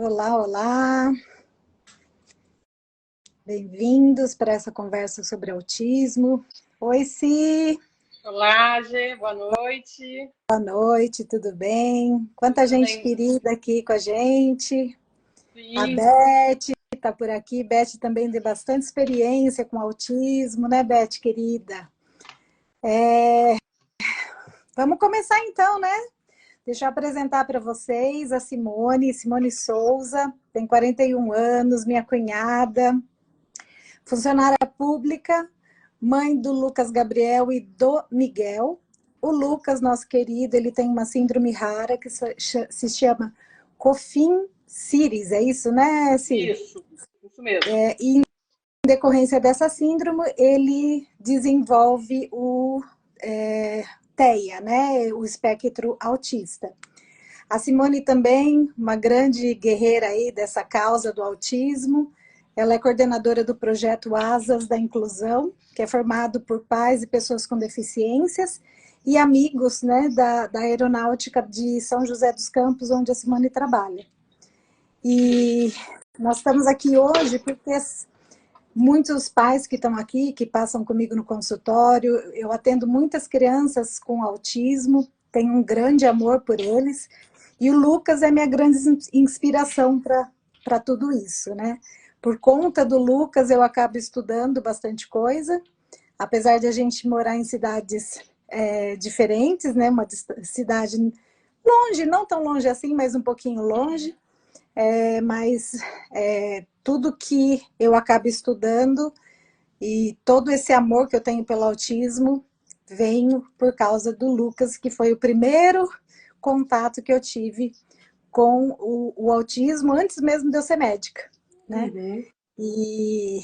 Olá, olá. Bem-vindos para essa conversa sobre autismo. Oi, Si. Olá, Gê, boa noite. Boa noite, tudo bem? Quanta Tudo gente bem? querida aqui com a gente. A Sim, Beth está por aqui. Beth também tem bastante experiência com autismo, né, Beth, querida? Vamos começar então, né? Deixa eu apresentar para vocês a Simone Souza, tem 41 anos, minha cunhada, funcionária pública, mãe do Lucas Gabriel e do Miguel. O Lucas, nosso querido, ele tem uma síndrome rara que se chama Coffin Siris, é isso, né, Si? isso mesmo. E em decorrência dessa síndrome, ele desenvolve o TEA, né, o espectro autista. A Simone também, uma grande guerreira aí dessa causa do autismo. Ela é coordenadora do projeto Asas da Inclusão, que é formado por pais e pessoas com deficiências e amigos, né, da aeronáutica de São José dos Campos, onde a Simone trabalha. E nós estamos aqui hoje porque muitos pais que estão aqui, que passam comigo no consultório, eu atendo muitas crianças com autismo, tenho um grande amor por eles, e o Lucas é minha grande inspiração para tudo isso, né? Por conta do Lucas, eu acabo estudando bastante coisa, apesar de a gente morar em cidades diferentes, né? Uma cidade longe, não tão longe assim, mas um pouquinho longe, mas tudo que eu acabo estudando e todo esse amor que eu tenho pelo autismo vem por causa do Lucas, que foi o primeiro contato que eu tive com o autismo antes mesmo de eu ser médica, né? Uhum. E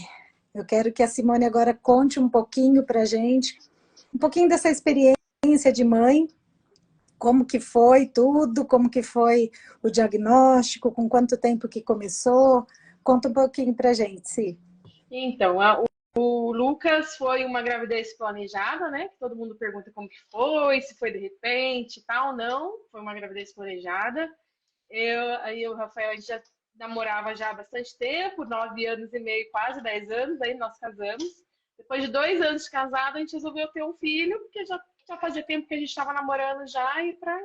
eu quero que a Simone agora conte um pouquinho para a gente, um pouquinho dessa experiência de mãe, como que foi tudo, como que foi o diagnóstico, com quanto tempo que começou. Conta um pouquinho para a gente, Si. Então, o Lucas foi uma gravidez planejada, né? Que todo mundo pergunta como que foi, se foi de repente e tal. Não, foi uma gravidez planejada. Aí o Rafael, a gente já namorava já há bastante tempo, 9 anos e meio, quase 10 anos, aí nós casamos. Depois de 2 anos de casado, a gente resolveu ter um filho, porque já fazia tempo que a gente estava namorando já, e para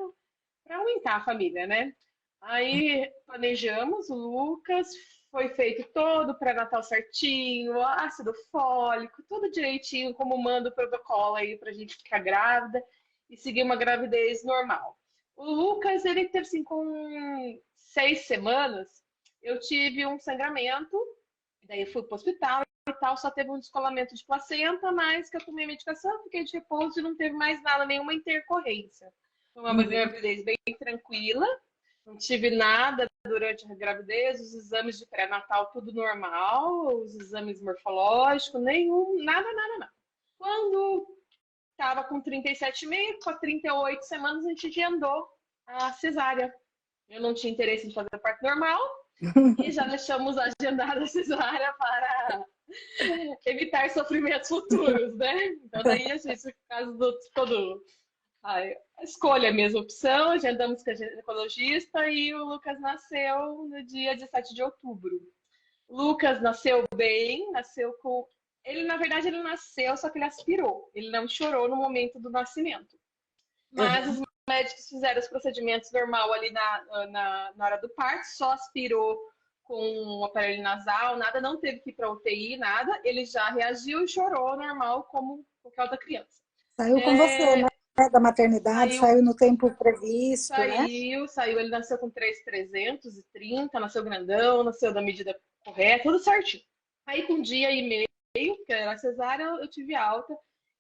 aumentar a família, né? Aí planejamos o Lucas, foi feito todo o pré-natal certinho, ácido fólico, tudo direitinho, como manda o protocolo aí pra gente ficar grávida e seguir uma gravidez normal. O Lucas, ele teve assim, com 6 semanas, eu tive um sangramento, daí eu fui pro hospital e tal, só teve um descolamento de placenta, mas que eu tomei medicação, fiquei de repouso e não teve mais nada, nenhuma intercorrência. Foi uma Uhum. gravidez bem tranquila, não tive nada durante a gravidez, os exames de pré-natal tudo normal, os exames morfológicos, nenhum, nada. Quando estava com 37,5, com 38 semanas, a gente agendou a cesárea. Eu não tinha interesse em fazer a parte normal e já deixamos agendada a cesárea para evitar sofrimentos futuros, né? Então, daí a gente, por causa do todo a escolha, a mesma opção, agendamos com a ginecologista e o Lucas nasceu no dia 17 de outubro. O Lucas nasceu bem, nasceu com. Ele, na verdade, ele nasceu, só que ele aspirou. Ele não chorou no momento do nascimento. Mas os Uhum. médicos fizeram os procedimentos normal ali na hora do parto, só aspirou com o aparelho nasal, nada, não teve que ir para UTI, nada. Ele já reagiu e chorou normal, como qualquer outra criança. Saiu com você, né? É, Da maternidade, saiu saiu no tempo previsto, né? Saiu. Ele nasceu com 3,330, nasceu grandão, nasceu da medida correta, tudo certinho. Aí, com um dia e meio, que era cesárea, eu tive alta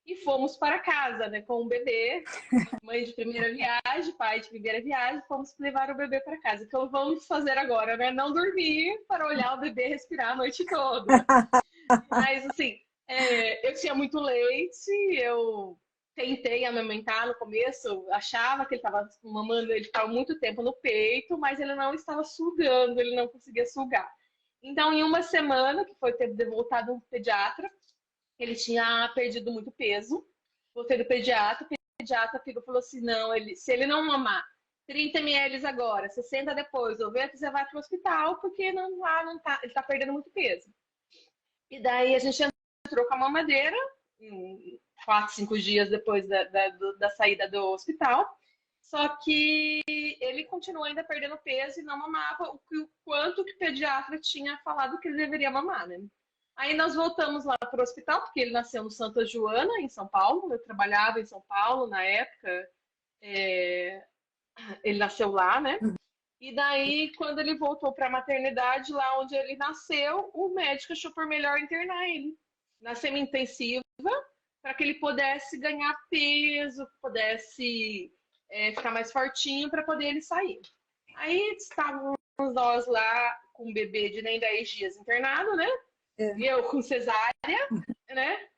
e fomos para casa, né, com o bebê. Mãe de primeira viagem, pai de primeira viagem, fomos levar o bebê para casa. Então, vamos fazer agora, né? Não dormir para olhar o bebê respirar a noite toda. Mas, assim, eu tinha muito leite, eu tentei amamentar no começo, achava que ele estava mamando, ele ficava muito tempo no peito, mas ele não estava sugando, ele não conseguia sugar. Então, em uma semana, que foi ter voltado um pediatra, ele tinha perdido muito peso. Voltei do pediatra, o pediatra falou assim: não, se ele não mamar 30 ml agora, 60 depois, 90 você vai para o hospital, porque não tá, ele está perdendo muito peso. E daí a gente entrou com a mamadeira, 4, 5 dias depois da saída do hospital. Só que ele continua ainda perdendo peso e não mamava o quanto que o pediatra tinha falado que ele deveria mamar, né? Aí nós voltamos lá para o hospital, porque ele nasceu no Santa Joana, em São Paulo. Eu trabalhava em São Paulo na época. Ele nasceu lá, né? E daí, quando ele voltou para a maternidade, lá onde ele nasceu, o médico achou por melhor internar ele na semi-intensiva, para que ele pudesse ganhar peso, pudesse ficar mais fortinho, para poder ele sair. Aí estávamos nós lá com um bebê de nem 10 dias internado, né? E eu com cesárea, né?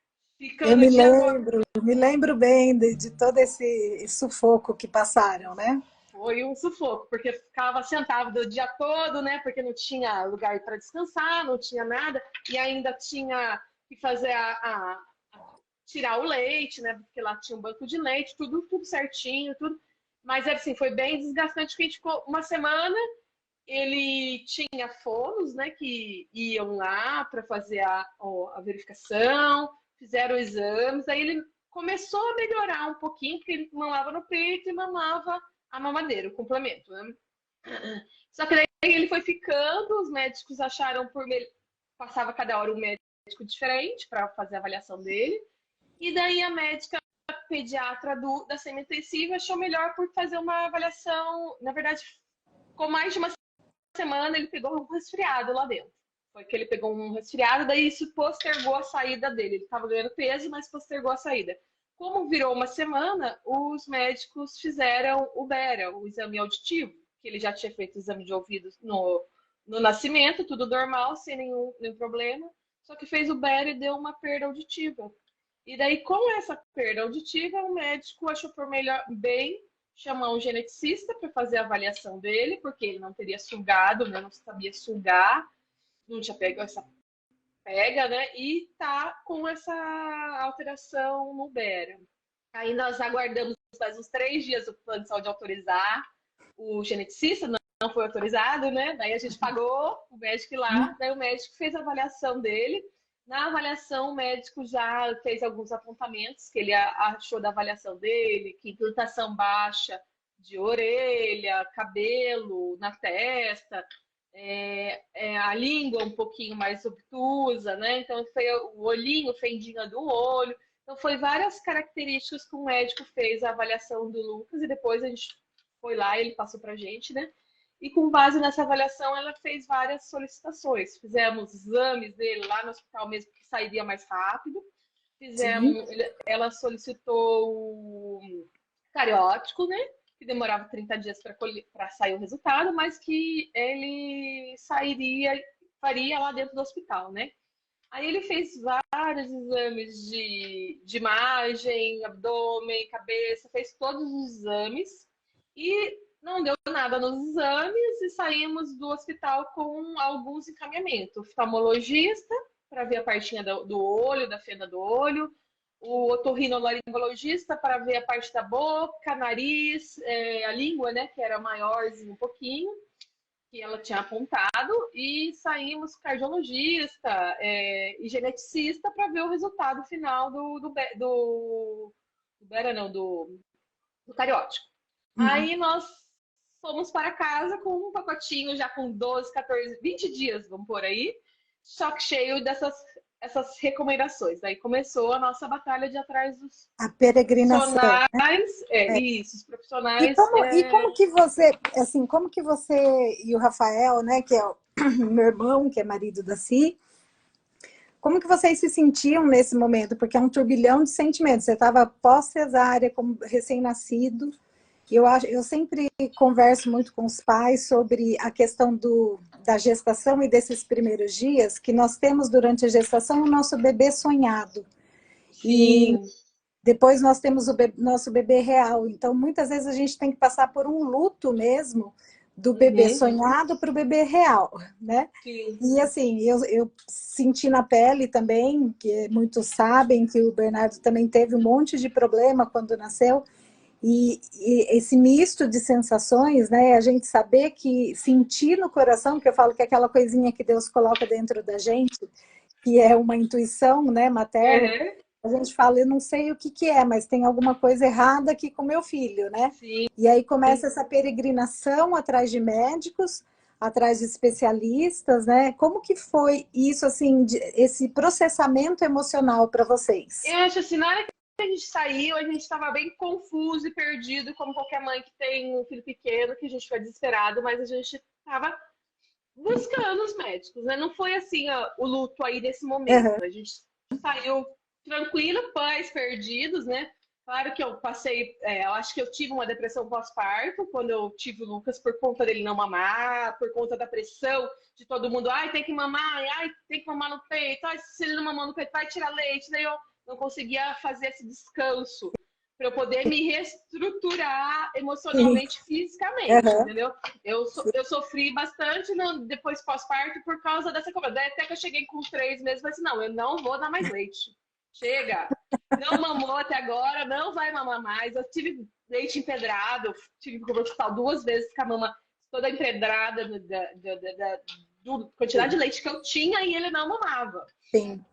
Eu me lembro bem de todo esse sufoco que passaram, né? Foi um sufoco, porque ficava sentado o dia todo, né? Porque não tinha lugar para descansar, não tinha nada, e ainda tinha que fazer tirar o leite, né? Porque lá tinha um banco de leite, tudo certinho, tudo. Mas assim, foi bem desgastante, porque a gente ficou uma semana. Ele tinha fonos, né? Que iam lá para fazer a verificação, fizeram exames, aí ele começou a melhorar um pouquinho, porque ele mamava no peito e mamava a mamadeira, o complemento, né? Só que daí ele foi ficando, os médicos acharam passava cada hora um médico diferente para fazer a avaliação dele, e daí a médica pediatra da semi-intensiva achou melhor por fazer uma avaliação, na verdade, com mais de uma semana ele pegou um resfriado lá dentro. Foi que ele pegou um resfriado, daí isso postergou a saída dele. Ele estava ganhando peso, mas postergou a saída. Como virou uma semana, os médicos fizeram o BERA, o exame auditivo, que ele já tinha feito o exame de ouvido no nascimento, tudo normal, sem nenhum problema. Só que fez o BERA e deu uma perda auditiva. E daí, com essa perda auditiva, o médico achou por melhor chamar um geneticista para fazer a avaliação dele, porque ele não teria sugado, né? Não sabia sugar, não tinha pego essa pega, né? E tá com essa alteração no BERA. Aí nós aguardamos mais uns 3 dias o plano de saúde autorizar o geneticista, não foi autorizado, né? Daí a gente pagou o médico ir lá, daí o médico fez a avaliação dele. Na avaliação, o médico já fez alguns apontamentos que ele achou da avaliação dele, que implantação baixa de orelha, cabelo na testa, a língua um pouquinho mais obtusa, né? Então, foi o olhinho, fendinha do olho. Então, foi várias características que o médico fez a avaliação do Lucas e depois a gente foi lá e ele passou pra gente, né? E com base nessa avaliação, ela fez várias solicitações. Fizemos exames dele lá no hospital mesmo, que sairia mais rápido. Ela solicitou o cariótipo, né? Que demorava 30 dias para sair o resultado, mas que ele faria lá dentro do hospital, né? Aí ele fez vários exames de imagem, abdômen, cabeça, fez todos os exames e não deu nada nos exames e saímos do hospital com alguns encaminhamentos. Oftalmologista, para ver a partinha do olho, da fenda do olho, o otorrinolaringologista para ver a parte da boca, nariz, a língua, né, que era maiorzinho um pouquinho, que ela tinha apontado, e saímos cardiologista e geneticista para ver o resultado final do cariótipo. Aí nós fomos para casa com um pacotinho já com 12, 14, 20 dias, vamos por aí, só que cheio essas recomendações. Aí começou a nossa batalha de atrás dos a peregrinação, profissionais, isso, os profissionais. E como que você, assim, como que você e o Rafael, né, que é o meu irmão, que é marido da Si, como que vocês se sentiam nesse momento? Porque é um turbilhão de sentimentos. Você estava pós-cesárea, como recém-nascido. E eu sempre converso muito com os pais sobre a questão da gestação e desses primeiros dias, que nós temos durante a gestação o nosso bebê sonhado. Sim. E depois nós temos o nosso bebê real. Então, muitas vezes a gente tem que passar por um luto mesmo, do bebê sonhado para o bebê real, né? Sim. E assim, eu senti na pele também, que muitos sabem que o Bernardo também teve um monte de problema quando nasceu. E esse misto de sensações, né? A gente saber que sentir no coração, que eu falo que é aquela coisinha que Deus coloca dentro da gente, que é uma intuição, né, materna. Uhum. A gente fala, eu não sei o que que é, mas tem alguma coisa errada aqui com meu filho, né? Sim. E aí começa essa peregrinação atrás de médicos, atrás de especialistas, né? Como que foi isso, assim, esse processamento emocional para vocês? Eu acho assim, na hora que a gente saiu, a gente estava bem confuso e perdido, como qualquer mãe que tem um filho pequeno, que a gente fica desesperado, mas a gente estava buscando os médicos, né? Não foi assim, ó, o luto aí desse Uhum, momento. A gente saiu tranquilo, pais perdidos, né? Claro que eu passei, eu acho que eu tive uma depressão pós-parto quando eu tive o Lucas por conta dele não mamar, por conta da pressão de todo mundo, ai, tem que mamar, ai, tem que mamar no peito, ai, se ele não mamar no peito, vai tirar leite. Daí eu não conseguia fazer esse descanso para eu poder me reestruturar sim, emocionalmente, fisicamente, uhum, entendeu? Eu sofri bastante depois pós-parto por causa dessa coisa. Daí até que eu cheguei com 3 meses e falei assim, não, eu não vou dar mais leite. Chega! Não mamou até agora, não vai mamar mais. Eu tive leite empedrado, tive que ir pro hospital 2 vezes com a mama toda empedrada da quantidade de leite que eu tinha e ele não mamava. sim.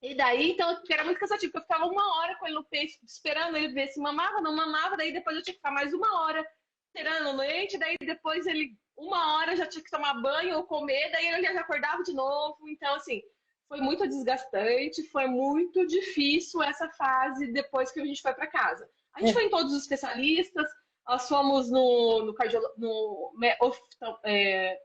E daí, então, era muito cansativo, porque eu ficava 1 hora com ele no peito, esperando ele ver se mamava, não mamava, daí depois eu tinha que ficar mais 1 hora esperando o leite, daí depois ele, 1 hora, já tinha que tomar banho ou comer, daí ele já acordava de novo. Então, assim, foi muito desgastante, foi muito difícil essa fase depois que a gente foi para casa. A gente É. foi em todos os especialistas, nós fomos no cardiologista, no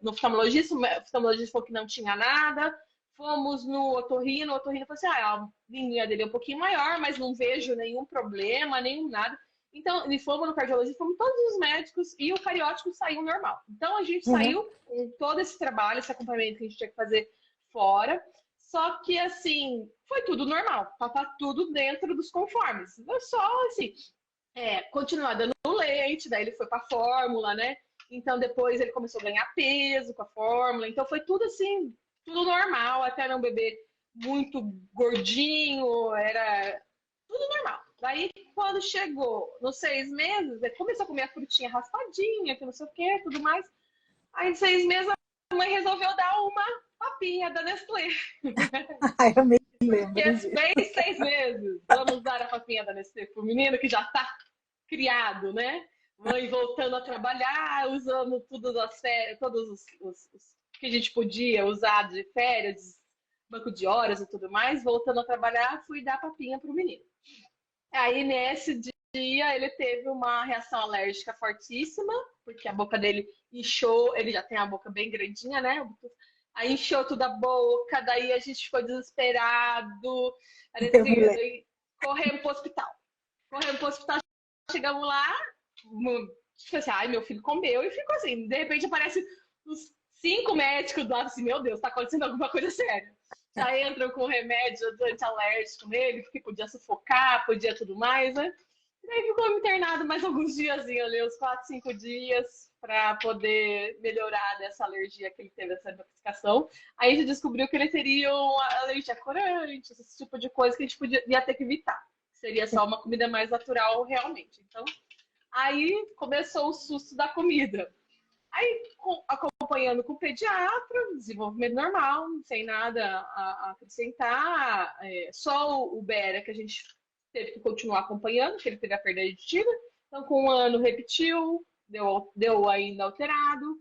oftalmologista, o oftalmologista falou que não tinha nada. Fomos no otorrino, o otorrino falou assim, a linha dele é um pouquinho maior, mas não vejo nenhum problema, nenhum nada. Então, e fomos no cardiologista, fomos todos os médicos e o cariótipo saiu normal. Então, a gente Uhum. saiu com todo esse trabalho, esse acompanhamento que a gente tinha que fazer fora. Só que, assim, foi tudo normal. Tava tudo dentro dos conformes. Eu só, assim, continuar dando leite, daí ele foi pra fórmula, né? Então, depois ele começou a ganhar peso com a fórmula. Então, foi tudo assim, tudo normal, até não beber muito gordinho, era tudo normal. Daí, quando chegou nos 6 meses, ele começou a comer a frutinha raspadinha, que não sei o que, tudo mais. Aí, em 6 meses, a mãe resolveu dar uma papinha da Nestlé. Ai, eu me Porque lembro disso. bem 6 meses, vamos dar a papinha da Nestlé pro menino que já tá criado, né? Mãe voltando a trabalhar, usando tudo das férias, todos os que a gente podia usar de férias, banco de horas e tudo mais, voltando a trabalhar, fui dar papinha pro menino. Aí nesse dia ele teve uma reação alérgica fortíssima, porque a boca dele inchou, ele já tem a boca bem grandinha, né? Aí inchou toda a boca, daí a gente ficou desesperado, Eu me lembro. daí corremos pro hospital. Corremos pro hospital, chegamos lá, tipo assim, ai, meu filho comeu e ficou assim. De repente aparece uns 5 médicos do lado assim, meu Deus, tá acontecendo alguma coisa séria. Já entram com remédio anti-alérgico nele, porque podia sufocar, podia tudo mais, né? E daí ficou internado mais alguns dias ali, uns 4, 5 dias, para poder melhorar dessa alergia que ele teve, essa intoxicação. Aí a gente descobriu que ele teria uma alergia a corante, esse tipo de coisa que a gente ia ter que evitar. Seria só uma comida mais natural, realmente. Então, aí começou o susto da comida. Aí, acompanhando com o pediatra, desenvolvimento normal, sem nada a acrescentar. Só o Bera que a gente teve que continuar acompanhando, que ele teve a perda auditiva. Então, com 1 ano repetiu, deu ainda alterado.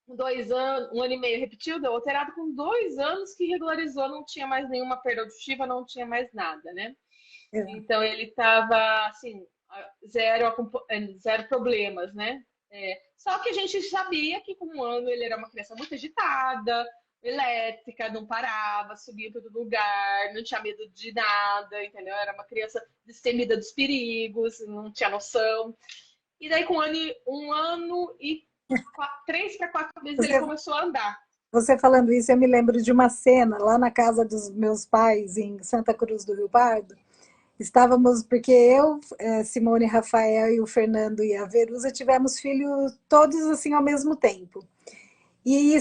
Com 2 anos, 1 ano e meio repetiu, deu alterado. Com 2 anos que regularizou, não tinha mais nenhuma perda auditiva, não tinha mais nada, né? Então ele estava assim, zero problemas, né? Só que a gente sabia que com 1 ano ele era uma criança muito agitada, elétrica, não parava, subia para todo lugar, não tinha medo de nada, entendeu? Era uma criança destemida dos perigos, não tinha noção. E daí com 3 para 4 meses ele Você, começou a andar. você falando isso, eu me lembro de uma cena lá na casa dos meus pais, em Santa Cruz do Rio Pardo. Estávamos, porque eu, Simone, Rafael e o Fernando e a Verusa tivemos filhos todos assim ao mesmo tempo. E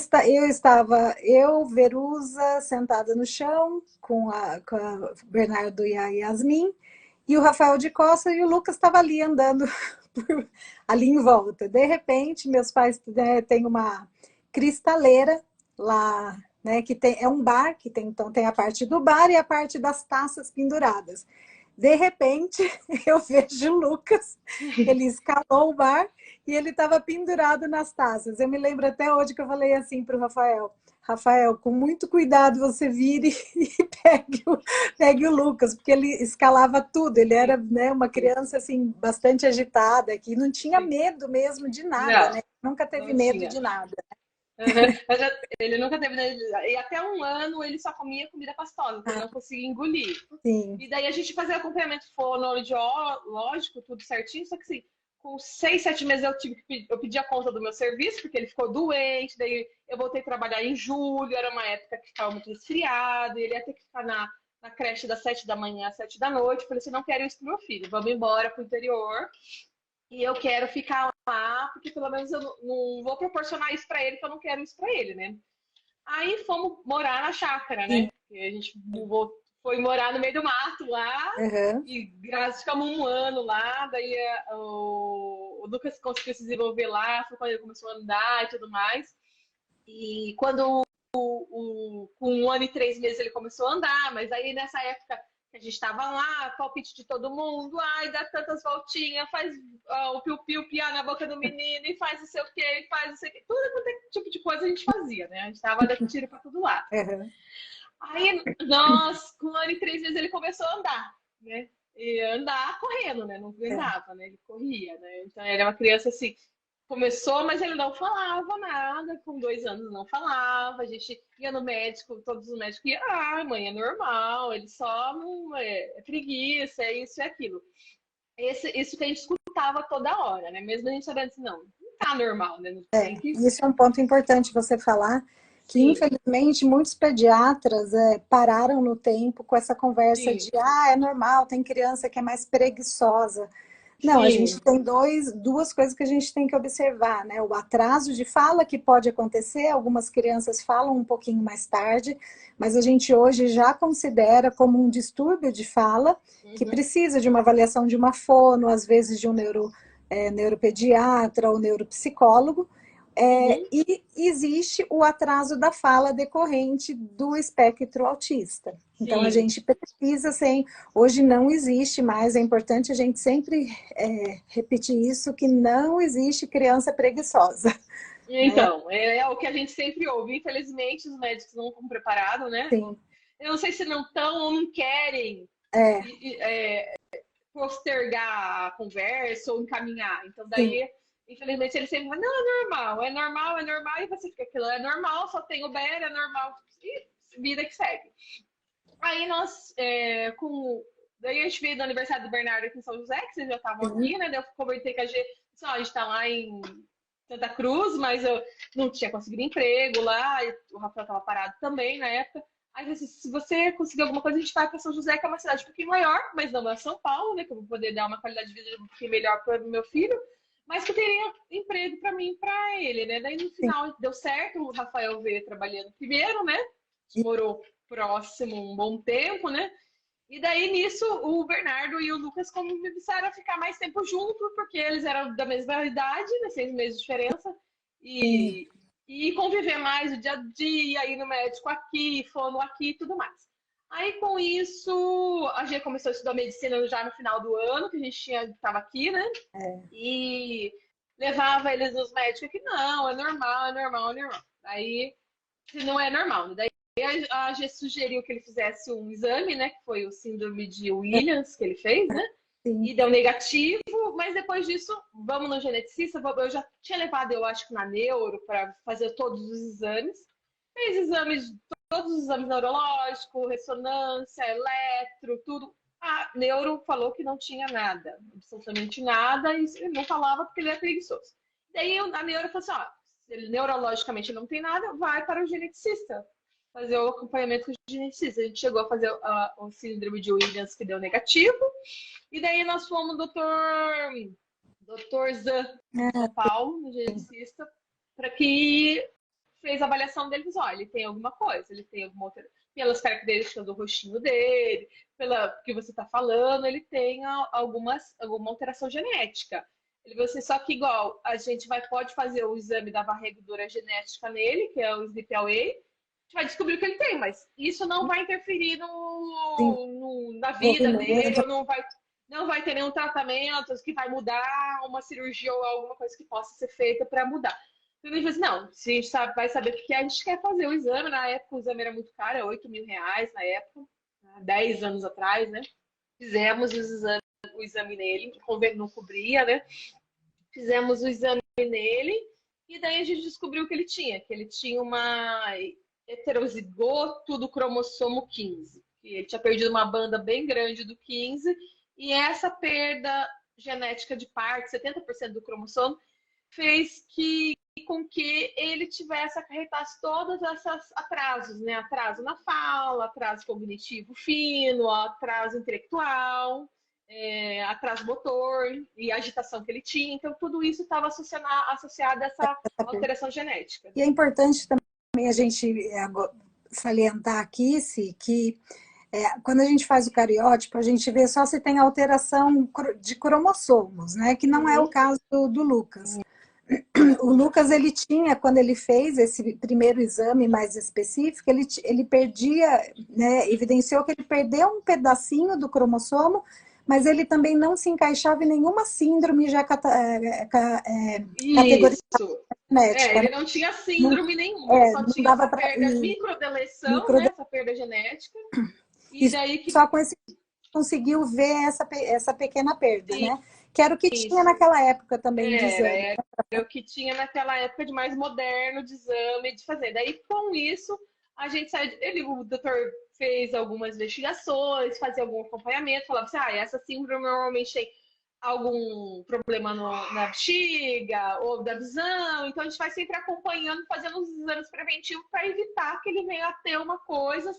eu, Verusa, sentada no chão com a Bernardo e a Yasmin, E o Rafael de Costa e o Lucas estavam ali andando ali em volta. De repente, meus pais, né, têm uma cristaleira lá, né, que tem, é um bar que tem, então tem a parte do bar e a parte das taças penduradas. De repente, eu vejo o Lucas, ele escalou o bar e ele estava pendurado nas taças. Eu me lembro até hoje que eu falei assim para o Rafael: Rafael, com muito cuidado você vire e pegue o Lucas, porque ele escalava tudo. Ele era, né, uma criança assim bastante agitada, que não tinha medo mesmo de nada, Não, né? Nunca teve não medo tinha. de nada. Uhum. Ele nunca teve. E até um ano ele só comia comida pastosa, porque ele não conseguia engolir. Sim. E daí a gente fazia acompanhamento fonoaudiológico, tudo certinho, só que assim, com 6, 7 meses eu pedi a conta do meu serviço, porque ele ficou doente, daí eu voltei a trabalhar em julho, era uma época que estava muito resfriado, e ele ia ter que ficar na creche das 7 da manhã às 7 da noite. Eu falei assim, não quero isso pro meu filho, vamos embora pro interior. E eu quero ficar lá, porque pelo menos eu não vou proporcionar isso para ele, que eu não quero isso para ele, né? Aí fomos morar na chácara, né? Sim. E a gente foi morar no meio do mato lá, Uhum. e graças ficamos um ano lá, daí o Lucas conseguiu se desenvolver lá, foi quando ele começou a andar e tudo mais. E quando com 1 ano e 3 meses ele começou a andar, mas aí nessa época que a gente estava lá, palpite de todo mundo, ai, dá tantas voltinhas, faz o piu-piu piar na boca do menino, e faz não sei o que, e faz não sei o que, tudo quanto é tipo de coisa a gente fazia, né? A gente tava dando tiro para todo lado. Uhum. Aí, nós, com 1 ano e 3 meses, ele começou a andar, né? E andar correndo, né? Não É. andava, né? Ele corria, né? Então, ele era uma criança assim, começou, mas ele não falava nada, com 2 anos não falava, a gente ia no médico, todos os médicos iam, mãe, é normal, ele só não é preguiça, é isso e aquilo. Isso que a gente escutava toda hora, né? Mesmo a gente sabendo assim, não tá normal, né? Não tem que. Isso é um ponto importante você falar, que Sim, infelizmente muitos pediatras pararam no tempo com essa conversa de sim, é normal, tem criança que é mais preguiçosa. Não, a gente sim, tem duas coisas que a gente tem que observar, né? O atraso de fala que pode acontecer, algumas crianças falam um pouquinho mais tarde, mas a gente hoje já considera como um distúrbio de fala que uhum, precisa de uma avaliação de uma fono, às vezes de um neuropediatra ou neuropsicólogo. uhum, E existe o atraso da fala decorrente do espectro autista. Então, a sim. gente precisa, hoje não existe mais, é importante a gente sempre repetir isso, que não existe criança preguiçosa. Né? Então, é o que a gente sempre ouve. Infelizmente, os médicos não estão preparados, né? Sim, Eu não sei se não estão ou não querem é, postergar a conversa ou encaminhar. Então, sim, daí, infelizmente, eles sempre falam, não, é normal, é normal, é normal, e você fica, aquilo é normal, só tem o BR, é normal, e vida que segue. Aí nós, daí a gente veio do aniversário do Bernardo aqui em São José, que vocês já estavam sim, aqui, né? Daí eu comentei com a G, a gente tá lá em Santa Cruz, mas eu não tinha conseguido emprego lá, e o Rafael tava parado também na época. Aí disse, se você conseguir alguma coisa, a gente vai para São José, que é uma cidade um pouquinho maior, mas não é São Paulo, né? Que eu vou poder dar uma qualidade de vida um pouquinho melhor para o meu filho, mas que eu teria emprego para mim e para ele, né? Daí no sim. final deu certo, o Rafael veio trabalhando primeiro, né? Morou próximo um bom tempo, né? E daí, nisso, o Bernardo e o Lucas começaram a ficar mais tempo junto, porque eles eram da mesma idade, né, 6 meses de diferença, E, e, e conviver mais o dia a dia, ir no médico aqui, fono aqui e tudo mais. Aí, com isso, a gente começou a estudar medicina já no final do ano, que a gente estava aqui, né? E levava eles nos médicos que não, é normal, é normal, é normal. Aí, não é normal, né? A G sugeriu que ele fizesse um exame, né? Que foi o síndrome de Williams que ele fez, né? sim, E deu negativo, mas depois disso, vamos no geneticista. Eu já tinha levado, eu acho que na neuro, para fazer todos os exames. Fez exames, todos os exames neurológicos, ressonância, eletro, tudo. A neuro falou que não tinha nada, absolutamente nada, e ele não falava porque ele é preguiçoso. Daí a neuro falou assim: ó, se ele neurologicamente não tem nada, vai para o geneticista fazer o acompanhamento com o geneticista. A gente chegou a fazer o síndrome de Williams, que deu negativo, e daí nós fomos doutor Zan, em São Paulo, no geneticista, para que fez a avaliação dele e disse, olha, ele tem alguma coisa, ele tem alguma outra, pelas características do rostinho dele, pela que você está falando, ele tem alguma alteração genética. Ele falou assim, só que igual, a gente pode fazer o exame da varredura genética nele, que é o SNP-Away, a gente vai descobrir o que ele tem, mas isso não vai interferir na vida dele, ou não vai ter nenhum tratamento que vai mudar, uma cirurgia ou alguma coisa que possa ser feita para mudar. Então ele disse, não, se a gente vai saber o que é, a gente quer fazer o exame. Na época o exame era muito caro, era R$8.000 na época, 10 anos atrás, né? Fizemos o exame nele, o convênio não cobria, né? Fizemos o exame nele e daí a gente descobriu que ele tinha uma heterozigoto do cromossomo 15. Ele tinha perdido uma banda bem grande do 15 e essa perda genética de parte, 70% do cromossomo, fez com que ele acarretasse todos esses atrasos, né? Atraso na fala, atraso cognitivo fino, atraso intelectual, atraso motor e agitação que ele tinha. Então, tudo isso estava associado a essa alteração genética. E é importante também a gente salientar aqui, que quando a gente faz o cariótipo, a gente vê só se tem alteração de cromossomos, né? Que não é o caso do Lucas. O Lucas, ele tinha, quando ele fez esse primeiro exame mais específico, ele perdia, né, evidenciou que ele perdeu um pedacinho do cromossomo, mas ele também não se encaixava em nenhuma síndrome já categorizada genética. Ele não tinha síndrome nenhuma, só tinha essa perda microdeleção, né, essa perda genética. E daí só conseguiu ver essa pequena perda, né? Que era o que tinha naquela época também de exame. Era o que tinha naquela época de mais moderno de exame, de fazer. Daí, com isso, a gente o doutor fez algumas investigações, fazia algum acompanhamento, falava assim, essa síndrome normalmente tem algum problema na bexiga ou da visão, então a gente vai sempre acompanhando, fazendo os exames preventivos para evitar que ele venha a ter uma coisa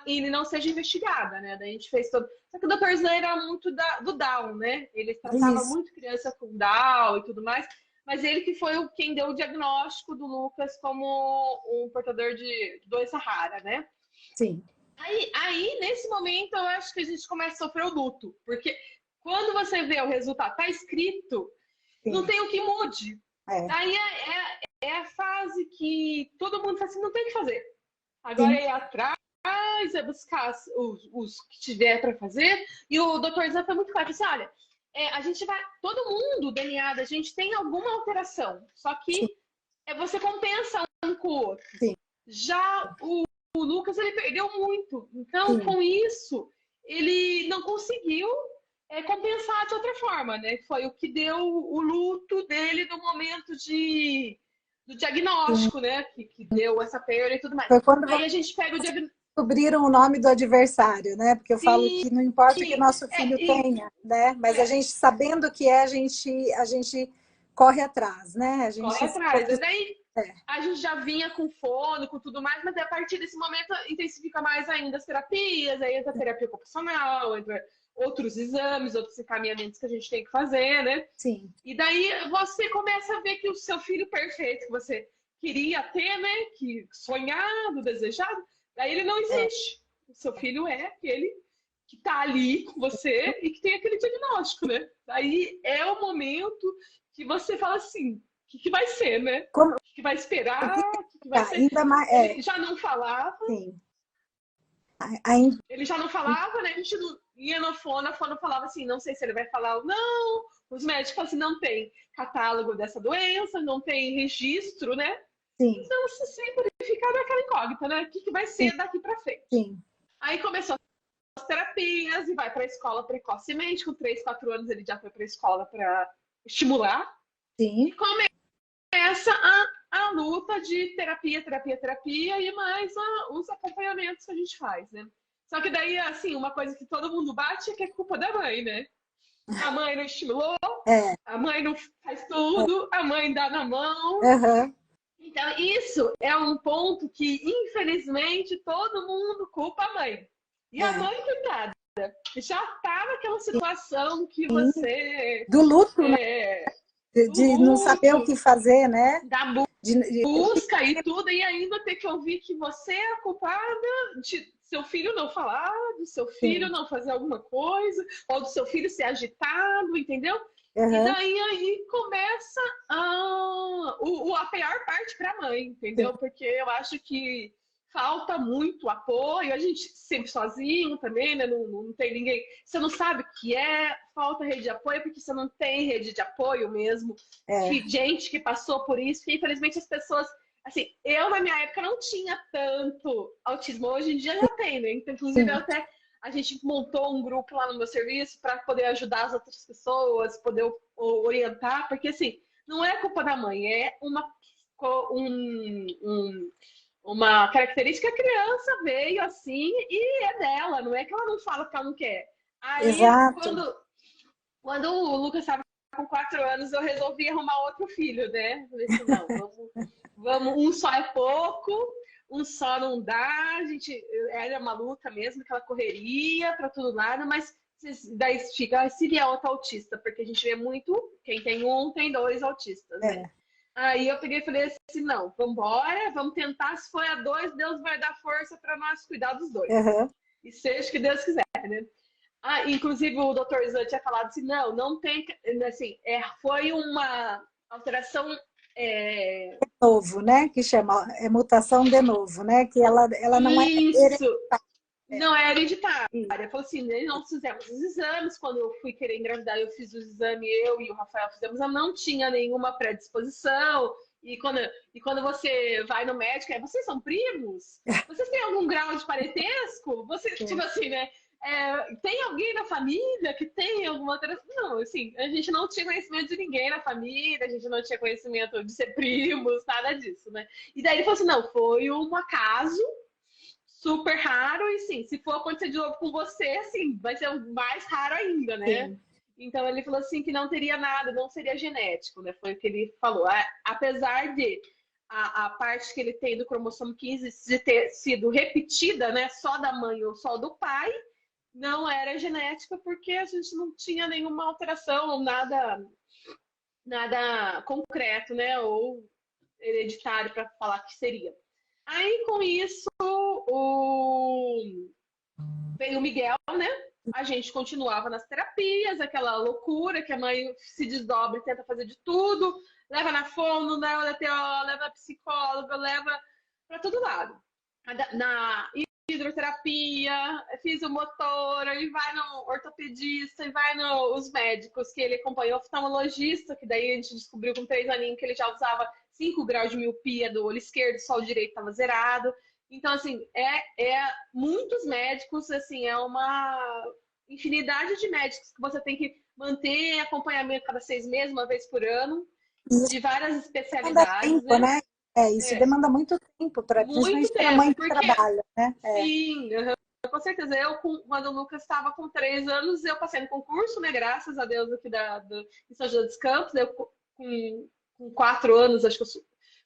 e ele não seja investigada, né? Daí a gente fez todo... Só que o Dr. Slan era muito do Down, né? Ele tratava muito criança com Down e tudo mais, mas ele que foi quem deu o diagnóstico do Lucas como um portador de doença rara, né? Sim. Aí, nesse momento, eu acho que a gente começa a sofrer o luto, porque quando você vê o resultado, tá escrito, não tem o que mude. Aí é a fase que todo mundo fala assim, não tem o que fazer. Agora é ir atrás, é buscar os que tiver para fazer. E o Dr. Zan foi muito claro, assim, olha, a gente vai, todo mundo, o DNA da gente tem alguma alteração, só que você compensa um com o outro. Sim. Já o Lucas, ele perdeu muito. Então, com isso, ele não conseguiu compensar de outra forma, né? Foi o que deu o luto dele no momento do diagnóstico, né? Que deu essa perda e tudo mais. Foi quando aí a gente pega o diagnóstico. Descobriram o nome do adversário, né? Porque eu falo que não importa que nosso filho tenha, né? Mas a gente, sabendo o que a gente corre atrás, né? A gente corre atrás. E daí a gente já vinha com fono, com tudo mais, mas a partir desse momento intensifica mais ainda as terapias, aí entra a terapia ocupacional, entra outros exames, outros encaminhamentos que a gente tem que fazer, né? Sim. E daí você começa a ver que o seu filho perfeito que você queria ter, né? Que sonhado, desejado, daí ele não existe. O seu filho é aquele que tá ali com você e que tem aquele diagnóstico, né? Daí é o momento que você fala assim, o que vai ser, né? Como... O que vai esperar? O que vai ser? Ainda mais, Ele já não falava. Sim. Ele já não falava, né? A gente não ia no fono, a fono falava assim, não sei se ele vai falar ou não. Os médicos falam assim, não tem catálogo dessa doença, não tem registro, né? Sim. Então você sempre fica naquela incógnita, né? O que vai ser daqui para frente? Sim. Aí começou as terapias e vai para a escola precocemente. Com 3, 4 anos ele já foi para a escola para estimular. Sim. E começa a luta de terapia e mais os acompanhamentos que a gente faz, né? Só que daí, assim, uma coisa que todo mundo bate é que é culpa da mãe, né? A mãe não estimulou, a mãe não faz tudo, a mãe dá na mão. Então, isso é um ponto que, infelizmente, todo mundo culpa a mãe. E a mãe, coitada, já tá naquela situação que você... Do luto, né? De não saber o que fazer, né? busca e tudo, e ainda ter que ouvir que você é a culpada de seu filho não falar, do seu filho Sim. não fazer alguma coisa, ou do seu filho ser agitado, entendeu? E Aham. daí aí começa a pior parte para a mãe, Sim. entendeu? Porque eu acho que falta muito apoio, a gente sempre sozinho também, né? Não tem ninguém. Você não sabe o que é falta rede de apoio, porque você não tem rede de apoio mesmo. É. Que gente que passou por isso, que infelizmente as pessoas. Assim, eu na minha época não tinha tanto autismo, hoje em dia já tem, né? Então, inclusive, Sim. até a gente montou um grupo lá no meu serviço para poder ajudar as outras pessoas, poder orientar, porque assim, não é culpa da mãe, é uma característica que a criança veio assim e é dela, não é que ela não fala porque ela não quer. Aí, Exato. quando o Lucas estava com 4 anos, eu resolvi arrumar outro filho, né? Falei assim, não, vamos, um só é pouco, um só não dá. A gente era uma luta mesmo, aquela correria para tudo nada, mas daí fica se vier outro autista, porque a gente vê muito, quem tem um tem dois autistas, né? É. Aí eu peguei e falei assim, não, vamos embora, vamos tentar, se for a dois, Deus vai dar força para nós cuidar dos dois. Aham. E seja o que Deus quiser, né? Inclusive o Dr. Zan tinha falado assim, não tem, assim, foi uma alteração Novo, né? Que chama mutação de novo, né? Que ela não é isso, não é hereditária. hereditária. Falou assim, nós fizemos os exames, quando eu fui querer engravidar, eu fiz o exame, eu e o Rafael fizemos, eu não tinha nenhuma predisposição. E quando você vai no médico, vocês são primos? Vocês têm algum grau de parentesco? Você, tipo assim, né? Tem alguém na família que tem alguma outra. Não, assim, a gente não tinha conhecimento de ninguém na família, a gente não tinha conhecimento de ser primos, nada disso, né? E daí ele falou assim: não, foi um acaso super raro, e sim, se for acontecer de novo com você, assim, vai ser mais raro ainda, né? Sim. Então ele falou assim que não teria nada, não seria genético, né? Foi o que ele falou. Apesar de a parte que ele tem do cromossomo 15 de ter sido repetida, né? Só da mãe ou só do pai, não era genética porque a gente não tinha nenhuma alteração, nada concreto, né? Ou hereditário para falar que seria. Aí com isso veio o Miguel, né? A gente continuava nas terapias, aquela loucura que a mãe se desdobra e tenta fazer de tudo, leva na fono, leva na TO, leva na psicóloga, leva para todo lado. Na hidroterapia, fisiomotora, e vai no ortopedista, e vai nos médicos que ele acompanhou, oftalmologista, que daí a gente descobriu com 3 aninhos que ele já usava 5 graus de miopia do olho esquerdo, só o direito estava zerado. Então, assim, muitos médicos, assim, é uma infinidade de médicos que você tem que manter acompanhamento cada 6 meses, uma vez por ano, Isso de várias demanda especialidades, tempo, né? né? Isso É, demanda muito tempo, muito principalmente para a tempo, mãe que porque trabalha, né? sim, com certeza. Quando o Lucas estava com 3 anos, eu passei no concurso, né? Graças a Deus, aqui em São José dos Campos. Eu, com 4 anos, acho que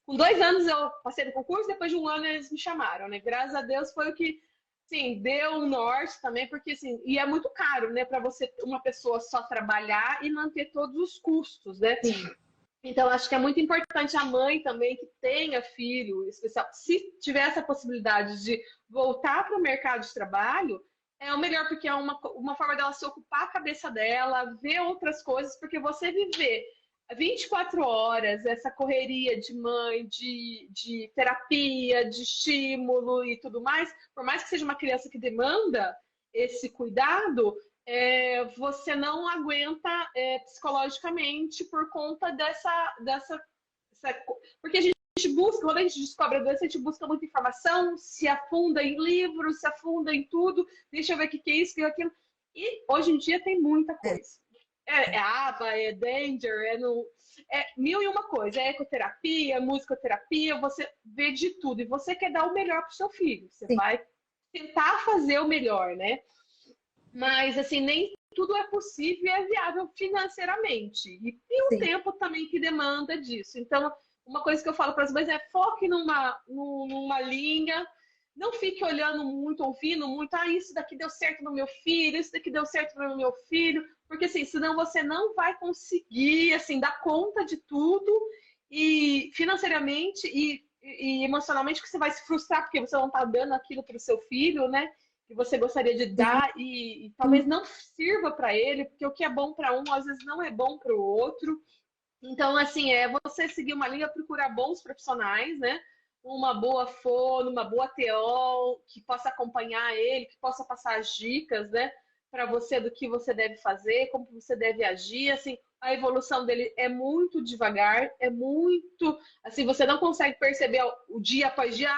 com 2 anos eu passei no concurso, depois de 1 ano eles me chamaram, né? Graças a Deus foi o que, sim, deu um norte também, porque assim, e é muito caro, né, para você, uma pessoa só trabalhar e manter todos os custos, né? Sim. Então, acho que é muito importante a mãe também que tenha filho especial, se tiver essa possibilidade de voltar para o mercado de trabalho, é o melhor, porque é uma forma dela se ocupar a cabeça dela, ver outras coisas, porque você viver 24 horas, essa correria de mãe, de terapia, de estímulo e tudo mais, por mais que seja uma criança que demanda esse cuidado, você não aguenta psicologicamente por conta porque a gente busca, quando a gente descobre a doença, a gente busca muita informação, se afunda em livros, se afunda em tudo, deixa eu ver o que é isso, o que é aquilo. E hoje em dia tem muita coisa. É ABA, é Danger, mil e uma coisa. É ecoterapia, musicoterapia, você vê de tudo. E você quer dar o melhor para o seu filho. Você Sim. vai tentar fazer o melhor, né? Mas, assim, nem tudo é possível e é viável financeiramente. E tem um Sim. tempo também que demanda disso. Então, uma coisa que eu falo para as mães é foque numa linha, não fique olhando muito, ouvindo muito, isso daqui deu certo no meu filho, isso daqui deu certo no meu filho, porque assim, senão você não vai conseguir, assim, dar conta de tudo e financeiramente e emocionalmente que você vai se frustrar porque você não está dando aquilo para o seu filho, né? Que você gostaria de dar e talvez não sirva para ele, porque o que é bom para um às vezes não é bom para o outro. Então, assim, é você seguir uma linha, procurar bons profissionais, né? Uma boa fono, uma boa TO, que possa acompanhar ele, que possa passar as dicas, né? Para você do que você deve fazer, como você deve agir, assim, a evolução dele é muito devagar, é muito, assim, você não consegue perceber o dia após dia,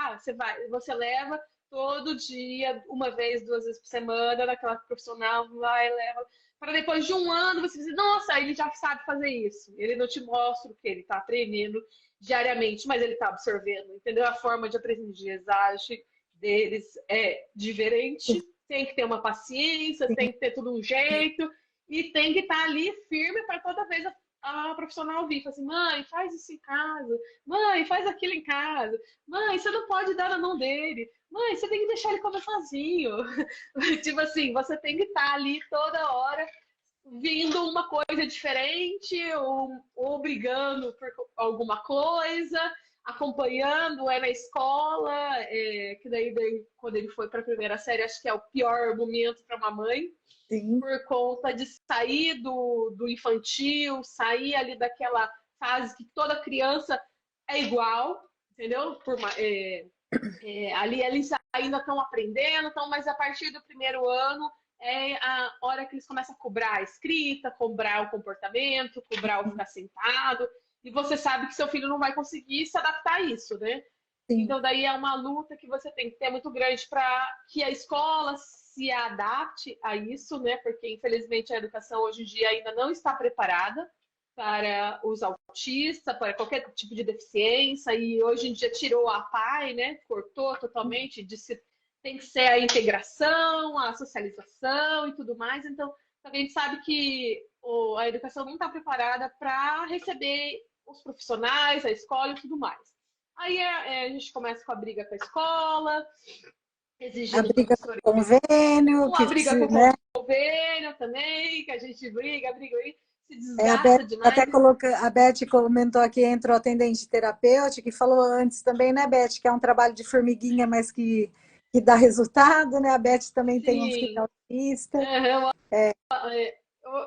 você leva todo dia, uma vez, 2 vezes por semana, naquela profissional, vai, leva, para depois de um ano você dizer, nossa, ele já sabe fazer isso. Ele não te mostra o que ele está aprendendo diariamente, mas ele está absorvendo, entendeu? A forma de aprendizagem deles é diferente. Tem que ter uma paciência, tem que ter tudo um jeito e tem que estar ali firme para toda vez a profissional vir. Fala assim, mãe, faz isso em casa. Mãe, faz aquilo em casa. Mãe, você não pode dar na mão dele. Mãe, você tem que deixar ele comer sozinho. Tipo assim, você tem que estar ali toda hora vindo uma coisa diferente, ou brigando por alguma coisa, acompanhando, na escola, que daí quando ele foi para a primeira série, acho que é o pior momento para uma mãe, Sim. por conta de sair do infantil, sair ali daquela fase que toda criança é igual, entendeu? Ali eles ainda estão aprendendo, mas a partir do primeiro ano é a hora que eles começam a cobrar a escrita, cobrar o comportamento, cobrar o ficar sentado, e você sabe que seu filho não vai conseguir se adaptar a isso, né? Sim. Então daí é uma luta que você tem que ter muito grande para que a escola se adapte a isso, né? Porque infelizmente a educação hoje em dia ainda não está preparada para os autistas, para qualquer tipo de deficiência, e hoje em dia tirou a PAI, né? Cortou totalmente, disse tem que ser a integração, a socialização e tudo mais. Então, a gente sabe que a educação não está preparada para receber os profissionais, a escola e tudo mais. Aí a gente começa com a briga com a escola, exigindo A briga com professores. o convênio, Uma que briga com né? o convênio também, que a gente briga aí, se A Beth desgasta demais. a Beth comentou aqui, entrou atendente terapêutica, e falou antes também, né, Beth, que é um trabalho de formiguinha, mas que dá resultado, né? A Beth também tem um filho Sim. autista. Uhum.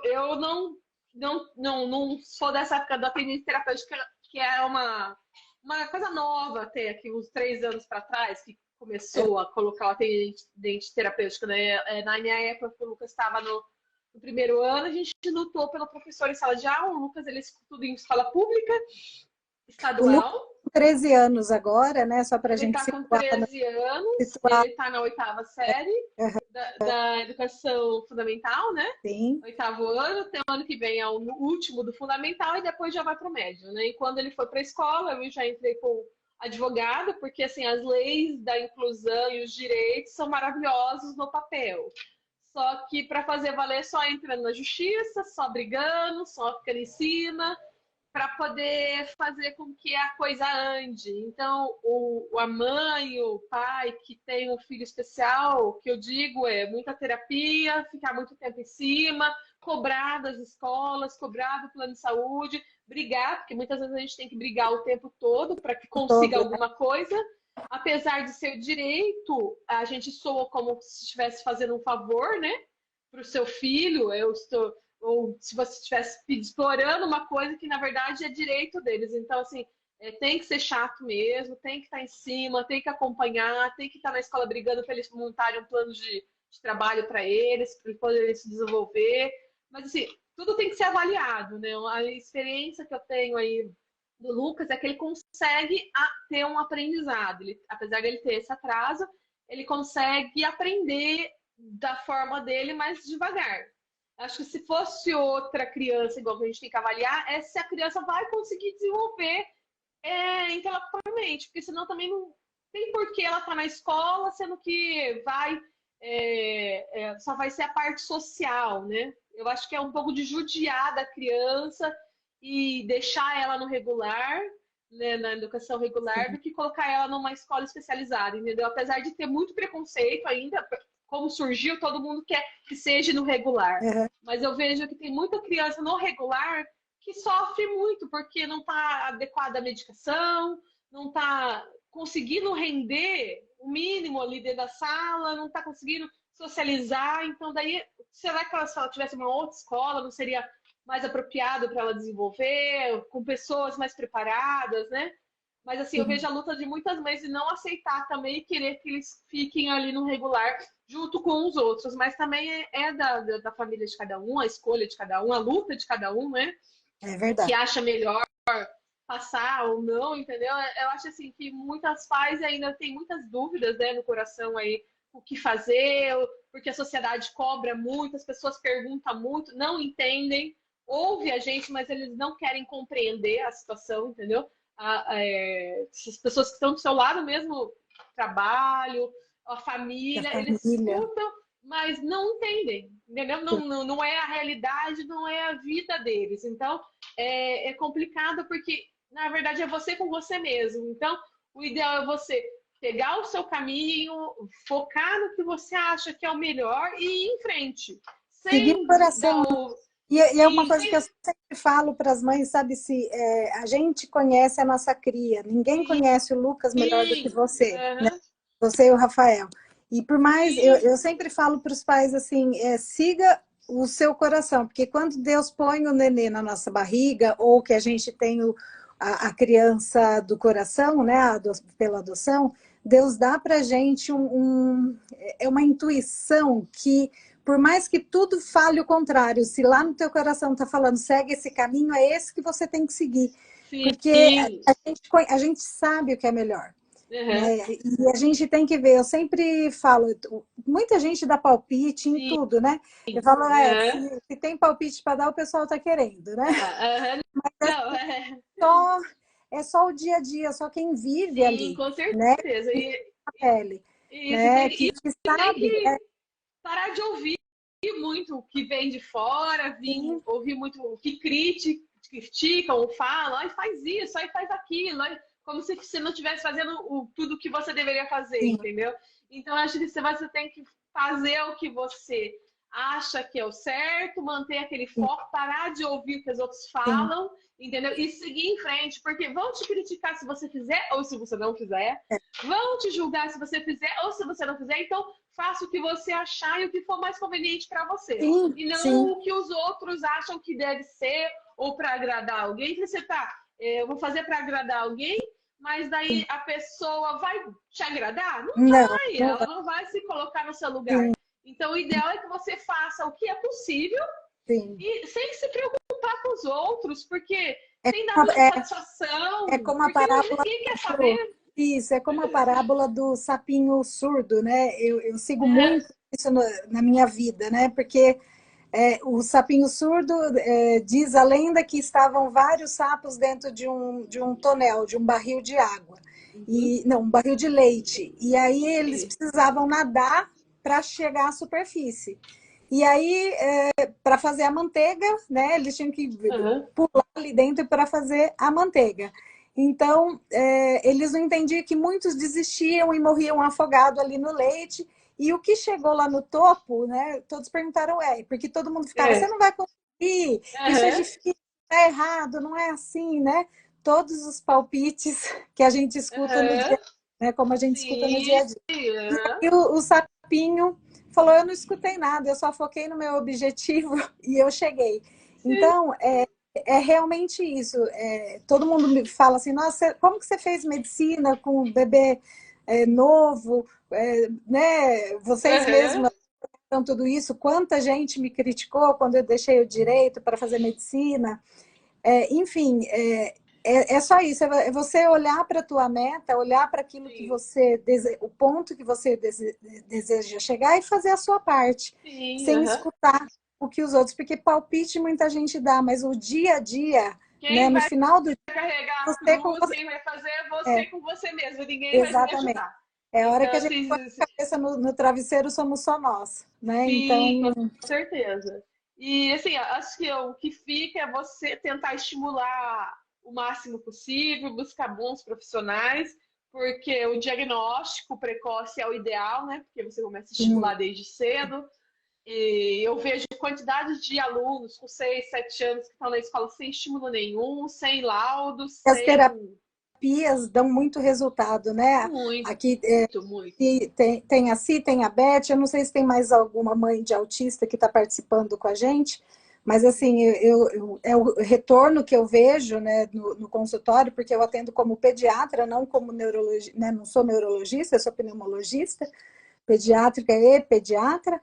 Eu não sou dessa época da atendente terapêutica, que é uma coisa nova até aqui, uns 3 anos para trás, que começou a colocar o atendente terapêutica, né? Na minha época, o Lucas estava no primeiro ano, a gente lutou pelo professor em sala de aula. O Lucas, ele estuda em escola pública, O Lucas estadual. tem 13 anos agora, né? Só para a Ele gente está com situar. 13 anos, Situar. ele está na 8ª série da educação fundamental, né? Sim. 8º ano, tem o ano que vem é o último do fundamental e depois já vai para o médio, né? E quando ele foi para a escola, eu já entrei com advogado, porque assim, as leis da inclusão e os direitos são maravilhosos no papel. Só que para fazer valer só entrando na justiça, só brigando, só ficando em cima, para poder fazer com que a coisa ande. Então, a mãe, o pai que tem um filho especial, o que eu digo é muita terapia, ficar muito tempo em cima, cobrar das escolas, cobrar do plano de saúde, brigar, porque muitas vezes a gente tem que brigar o tempo todo para que consiga alguma coisa. Apesar de ser direito, a gente soa como se estivesse fazendo um favor, né, para o seu filho. Ou se você estivesse explorando uma coisa que na verdade é direito deles. Então, assim, tem que ser chato mesmo, tem que estar em cima, tem que acompanhar, tem que estar na escola brigando para eles montarem um plano de trabalho para eles poderem se desenvolver. Mas, assim, tudo tem que ser avaliado, né? A experiência que eu tenho aí do Lucas é que ele consegue ter um aprendizado. Apesar de ele ter esse atraso, ele consegue aprender da forma dele, mais devagar. Acho que se fosse outra criança, igual que a gente tem que avaliar, é se a criança vai conseguir desenvolver intelectualmente, porque senão também não tem por que ela estar na escola, sendo que só vai ser a parte social, né? Eu acho que é um pouco de judiar da criança e deixar ela no regular, né, na educação regular, do que colocar ela numa escola especializada, entendeu? Apesar de ter muito preconceito ainda, como surgiu, todo mundo quer que seja no regular. Uhum. Mas eu vejo que tem muita criança no regular que sofre muito, porque não está adequada a medicação, não está conseguindo render o mínimo ali dentro da sala, não está conseguindo socializar. Então, daí, será que se ela tivesse uma outra escola, não seria mais apropriado para ela desenvolver, com pessoas mais preparadas, né? Mas, assim, eu vejo a luta de muitas mães de não aceitar também e querer que eles fiquem ali no regular junto com os outros. Mas também é da família de cada um, a escolha de cada um, a luta de cada um, né? É O que verdade. acha melhor passar ou não, entendeu? Eu acho assim que muitas pais ainda têm muitas dúvidas, né, no coração aí, o que fazer, porque a sociedade cobra muito, as pessoas perguntam muito, não entendem, ouve a gente, mas eles não querem compreender a situação, entendeu? As pessoas que estão do seu lado mesmo, trabalho, a A família, eles família. escutam, mas não entendem, entendeu? Não é a realidade, não é a vida deles. Então, é complicado porque, na verdade, é você com você mesmo. Então, o ideal é você pegar o seu caminho, focar no que você acha que é o melhor e ir em frente. Seguir o Sem dar coração. o... E é uma Sim, coisa que eu sempre falo para as mães, sabe, se a gente conhece a nossa cria, ninguém conhece o Lucas melhor do que sim, você, né? uhum, Você e o Rafael. E por mais, sim, eu sempre falo para os pais assim, siga o seu coração, porque quando Deus põe o nenê na nossa barriga, ou que a gente tem a criança do coração, né, pela adoção, Deus dá para a gente uma intuição que, por mais que tudo fale o contrário, se lá no teu coração está falando, segue esse caminho, é esse que você tem que seguir. Porque sim, a gente sabe o que é melhor. uhum, Né? E a gente tem que ver, eu sempre falo, muita gente dá palpite em sim, tudo, né? Eu falo, uhum, se tem palpite para dar, o pessoal está querendo, né? uhum. Não, Só, é só o dia a dia, só quem vive sim, ali, com né? certeza. A pele, Isso, né? Que tem sabe, que parar de ouvir muito o que vem de fora, sim, ouvir muito o que criticam ou falam, ai, faz isso, aí faz aquilo, ai, como se você não estivesse fazendo tudo o que você deveria fazer, sim, entendeu? Então, eu acho que você tem que fazer o que você acha que é o certo, manter aquele sim, foco, parar de ouvir o que os outros sim, falam, entendeu? E seguir em frente, porque vão te criticar se você fizer ou se você não fizer, é, vão te julgar se você fizer ou se você não fizer, então faça o que você achar e o que for mais conveniente para você. sim, E não sim, o que os outros acham que deve ser ou para agradar alguém. Que você tá, eu vou fazer para agradar alguém, mas daí a pessoa vai te agradar? Não não, vai, não, ela não vai se colocar no seu lugar. sim, Então, o ideal é que você faça o que é possível sim. e sem se preocupar com os outros, porque É, tem dado é satisfação, como a porque parábola ninguém quer do, saber. isso, é como a parábola do sapinho surdo, né? Eu sigo Uhum. muito isso na minha vida, né? Porque o sapinho surdo diz a lenda que estavam vários sapos dentro de um tonel, de um barril de água. Uhum. E, não, um barril de leite. E aí eles precisavam nadar para chegar à superfície. E aí, para fazer a manteiga, né, eles tinham que Uhum. pular ali dentro para fazer a manteiga. Então, eles não entendiam que muitos desistiam e morriam afogados ali no leite. E o que chegou lá no topo, né? Todos perguntaram, porque todo mundo ficava, você É. não vai conseguir, isso é Uhum. difícil, é errado, não é assim, né? Todos os palpites que a gente escuta no dia, Uhum. né? Como a gente escuta no dia Sim. a dia. Uhum. E o sapinho falou, eu não escutei nada, eu só foquei no meu objetivo e eu cheguei. Sim. Então, é realmente isso. Todo mundo me fala assim, nossa, como que você fez medicina com um bebê novo? Né? Vocês Uhum. mesmos fizeram tudo isso. Quanta gente me criticou quando eu deixei o direito para fazer medicina. Enfim, é só isso. É você olhar para a tua meta, olhar para aquilo que Sim. você o ponto que você deseja chegar e fazer a sua parte, Sim. sem Uhum. escutar o que os outros, porque palpite muita gente dá, mas o dia a dia, né, Quem no vai final do dia, carregar a você com cruz, você. quem vai fazer é você É, com você mesmo. Ninguém vai me exatamente. ajudar. É a hora Então, que a gente põe assim, a cabeça no travesseiro, somos só nós, né? sim, Então, com certeza. E assim, acho que o que fica é você tentar estimular o máximo possível, buscar bons profissionais, porque o diagnóstico precoce é o ideal, né? Porque você começa a estimular sim, desde cedo. E eu vejo quantidade de alunos com 6, 7 anos que estão na escola sem estímulo nenhum, sem laudo, As sem... terapias dão muito resultado, né? Muito, Aqui muito. e tem a Si, tem a Beth, eu não sei se tem mais alguma mãe de autista que está participando com a gente, mas assim, é o retorno que eu vejo, né, no consultório, porque eu atendo como pediatra, não como neurologista, né, não sou neurologista, eu sou pneumologista, pediátrica e pediatra,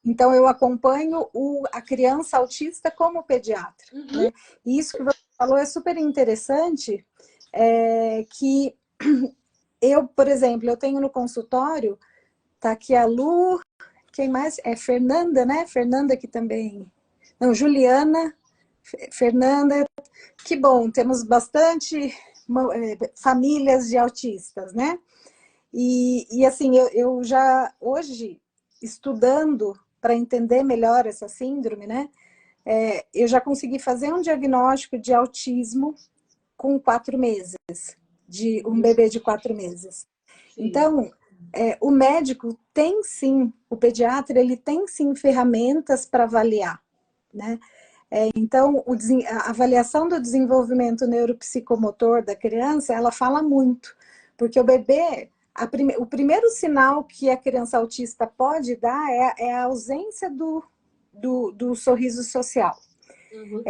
então eu acompanho a criança autista como pediatra, Uhum. né? E isso que você falou é super interessante, que eu, por exemplo, eu tenho no consultório, tá aqui a Lu, quem mais? É Fernanda, né? Fernanda que também... Não, Juliana, Fernanda, que bom, temos bastante famílias de autistas, né? E assim, eu já, hoje, estudando para entender melhor essa síndrome, né? Eu já consegui fazer um diagnóstico de autismo com 4 meses, de um bebê de 4 meses. Sim. Então, o médico tem sim, o pediatra, ele tem sim ferramentas para avaliar, né? Então, a avaliação do desenvolvimento neuropsicomotor da criança, ela fala muito, porque o bebê, o primeiro sinal que a criança autista pode dar é a ausência do sorriso social. Uhum.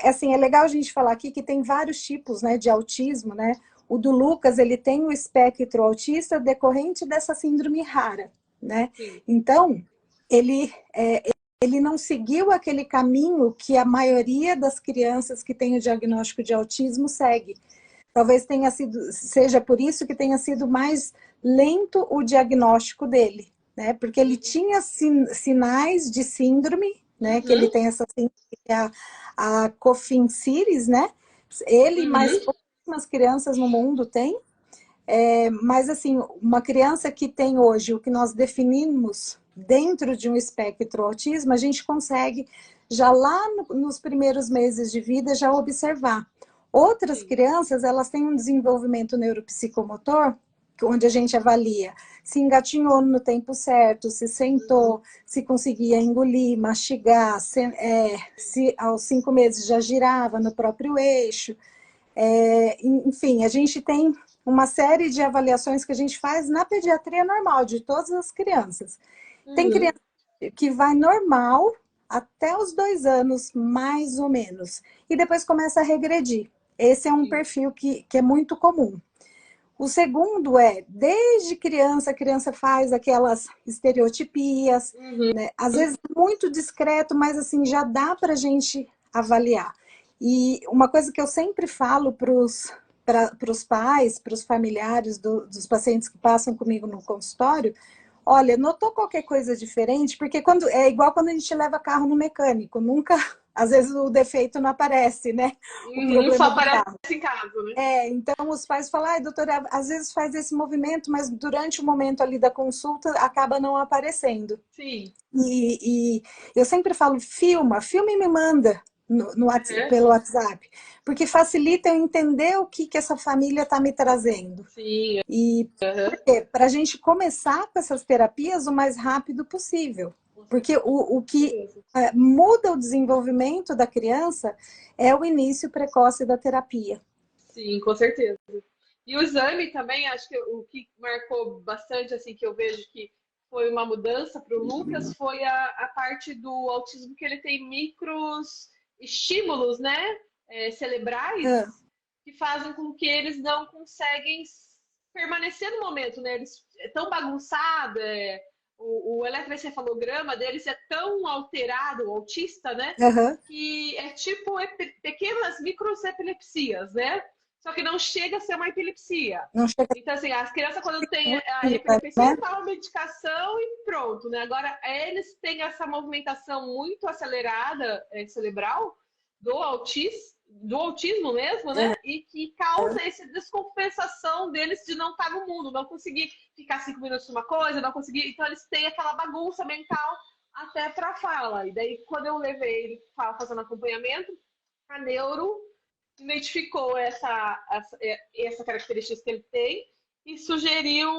Assim, é legal a gente falar aqui que tem vários tipos, né, de autismo, né? O do Lucas, ele tem o espectro autista decorrente dessa síndrome rara, né? Sim. Então, ele não seguiu aquele caminho que a maioria das crianças que tem o diagnóstico de autismo segue. Talvez seja por isso que tenha sido mais lento o diagnóstico dele, né? Porque ele tinha sinais de síndrome, né? Que ele tem essa síndrome, a Coffin-Siris, né? Ele, mais pouquíssimas crianças no mundo têm. Mas, assim, uma criança que tem hoje o que nós definimos dentro de um espectro autismo, a gente consegue, já lá nos primeiros meses de vida, já observar. Outras crianças, elas têm um desenvolvimento neuropsicomotor, onde a gente avalia se engatinhou no tempo certo, se sentou, se conseguia engolir, mastigar, se aos 5 meses já girava no próprio eixo. Enfim, a gente tem uma série de avaliações que a gente faz na pediatria normal, de todas as crianças. Tem criança que vai normal até os 2 anos, mais ou menos, e depois começa a regredir. Esse é um perfil que é muito comum. O segundo desde criança, a criança faz aquelas estereotipias, né? Às vezes muito discreto, mas assim, já dá para a gente avaliar. E uma coisa que eu sempre falo para os pais, para os familiares dos pacientes que passam comigo no consultório, olha, notou qualquer coisa diferente? Porque é igual quando a gente leva carro no mecânico, nunca, às vezes o defeito não aparece, né? O Só problema do aparece carro. em casa, né? Então os pais falam, ai, doutora, às vezes faz esse movimento, mas durante o momento ali da consulta acaba não aparecendo. Sim. E eu sempre falo, filma e me manda pelo WhatsApp, porque facilita eu entender o que essa família está me trazendo. Sim. E para a gente começar com essas terapias o mais rápido possível. Porque o que muda o desenvolvimento da criança é o início precoce da terapia. Sim, com certeza. E o exame também, acho que o que marcou bastante, assim, que eu vejo que foi uma mudança para o Lucas, foi a parte do autismo que ele tem micros estímulos, né, cerebrais, que fazem com que eles não conseguem permanecer no momento, né? Eles é tão bagunçado, o eletroencefalograma deles é tão alterado, o autista, né? Que é tipo pequenas microepilepsias, né? Só que não chega a ser uma epilepsia. Não chega Então, assim, as crianças, quando têm a a epilepsia, tomam medicação e pronto, né? Agora, eles têm essa movimentação muito acelerada cerebral do autismo mesmo, né? E que causa essa descompensação deles de não estar no mundo, não conseguir ficar 5 minutos numa coisa, não conseguir. Então, eles têm aquela bagunça mental até para fala. E daí, quando eu levei ele fazendo acompanhamento, a neuro identificou essa característica que ele tem e sugeriu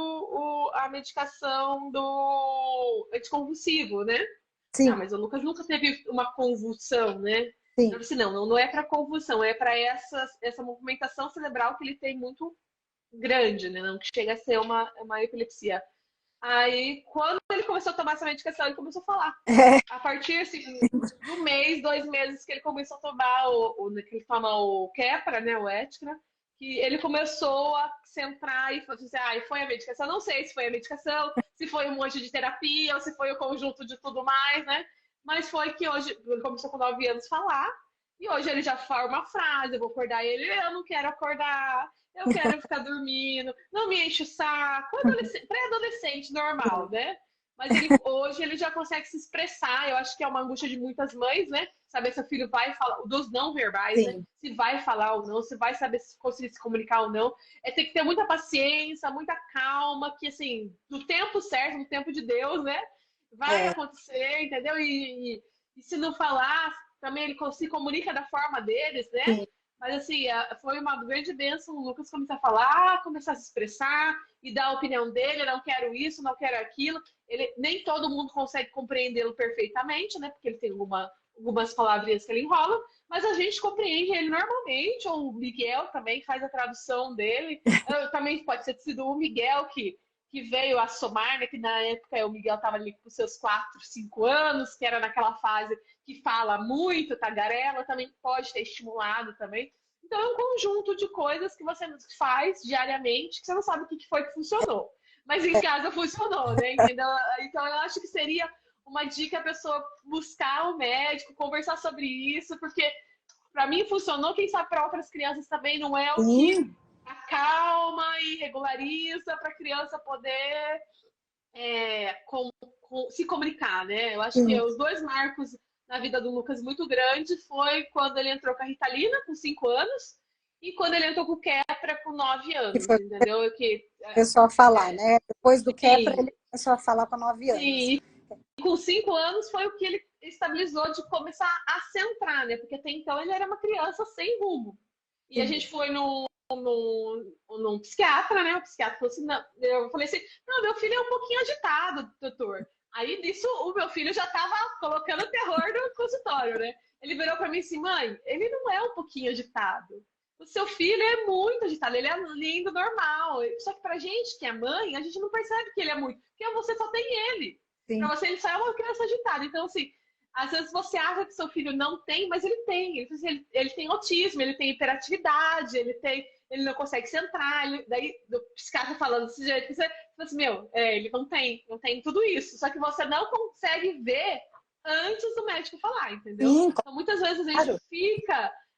a medicação do anticonvulsivo, né? Ah, Sim, mas o Lucas nunca teve uma convulsão, né? Eu sim. disse, não é para convulsão, é para essa movimentação cerebral que ele tem muito grande, né? Não que chega a ser uma epilepsia. Aí, quando ele começou a tomar essa medicação, ele começou a falar. A partir assim, do mês, 2 meses que ele começou a tomar que ele toma o Keppra, né, o Atkina, que ele começou a centrar e falar assim, e foi a medicação? Não sei se foi a medicação, se foi um monte de terapia, ou se foi o conjunto de tudo mais, né? Mas foi que hoje, ele começou com 9 anos a falar, e hoje ele já forma a frase, eu vou acordar ele, eu não quero acordar, eu quero ficar dormindo, não me enche o saco, pré-adolescente normal, né? Mas hoje ele já consegue se expressar. Eu acho que é uma angústia de muitas mães, né? Saber se o filho vai falar, dos não verbais, né? Sim. Se vai falar ou não, se vai saber se conseguir se comunicar ou não. É ter que ter muita paciência, muita calma, que assim, no tempo certo, no tempo de Deus, né? Vai É, acontecer, entendeu? E se não falar, também ele se comunica da forma deles, né? sim. Mas assim, foi uma grande bênção o Lucas começar a falar, começar a se expressar e dar a opinião dele, não quero isso, não quero aquilo. Ele, nem todo mundo consegue compreendê-lo perfeitamente, né? Porque ele tem algumas palavrinhas que ele enrola, mas a gente compreende ele normalmente, ou o Miguel também faz a tradução dele. Também pode ter sido o Miguel que veio a somar, né? Que na época o Miguel estava ali com seus 4, 5 anos, que era naquela fase que fala muito, tagarela, também pode ter estimulado também. Então é um conjunto de coisas que você faz diariamente que você não sabe o que foi que funcionou. Mas em casa funcionou, né? Entendeu? Então eu acho que seria uma dica a pessoa buscar o médico, conversar sobre isso, porque para mim funcionou, quem sabe para outras crianças também não é o que Sim, acalma e regulariza para a criança poder se comunicar, né? Eu acho que sim. os dois marcos na vida do Lucas muito grande foi quando ele entrou com a Ritalina, com 5 anos, e quando ele entrou com o Kepra, com 9 Que anos, foi o que entendeu? começou a falar, É, né? Depois do Kepra, sim, ele começou a falar com 9 anos. sim. E com 5 anos foi o que ele estabilizou de começar a centrar, né? Porque até então ele era uma criança sem rumo. E a Sim. gente foi num psiquiatra, né? O psiquiatra falou assim, não, eu falei assim, não, meu filho é um pouquinho agitado, doutor. Aí nisso o meu filho já estava colocando terror no consultório, né? Ele virou para mim assim, mãe, ele não é um pouquinho agitado. O seu filho é muito agitado, ele é lindo, normal. Só que pra gente que é mãe, a gente não percebe que ele é muito, porque você só tem ele. Pra Sim. você ele só é uma criança agitada. Então, assim, às vezes você acha que seu filho não tem, mas ele tem. Ele tem autismo, ele tem hiperatividade, ele não consegue centrar. Daí, o psiquiatra falando desse jeito, você fala assim, meu, ele não tem tudo isso. Só que você não consegue ver antes do médico falar, entendeu? Sim, Então, muitas vezes claro.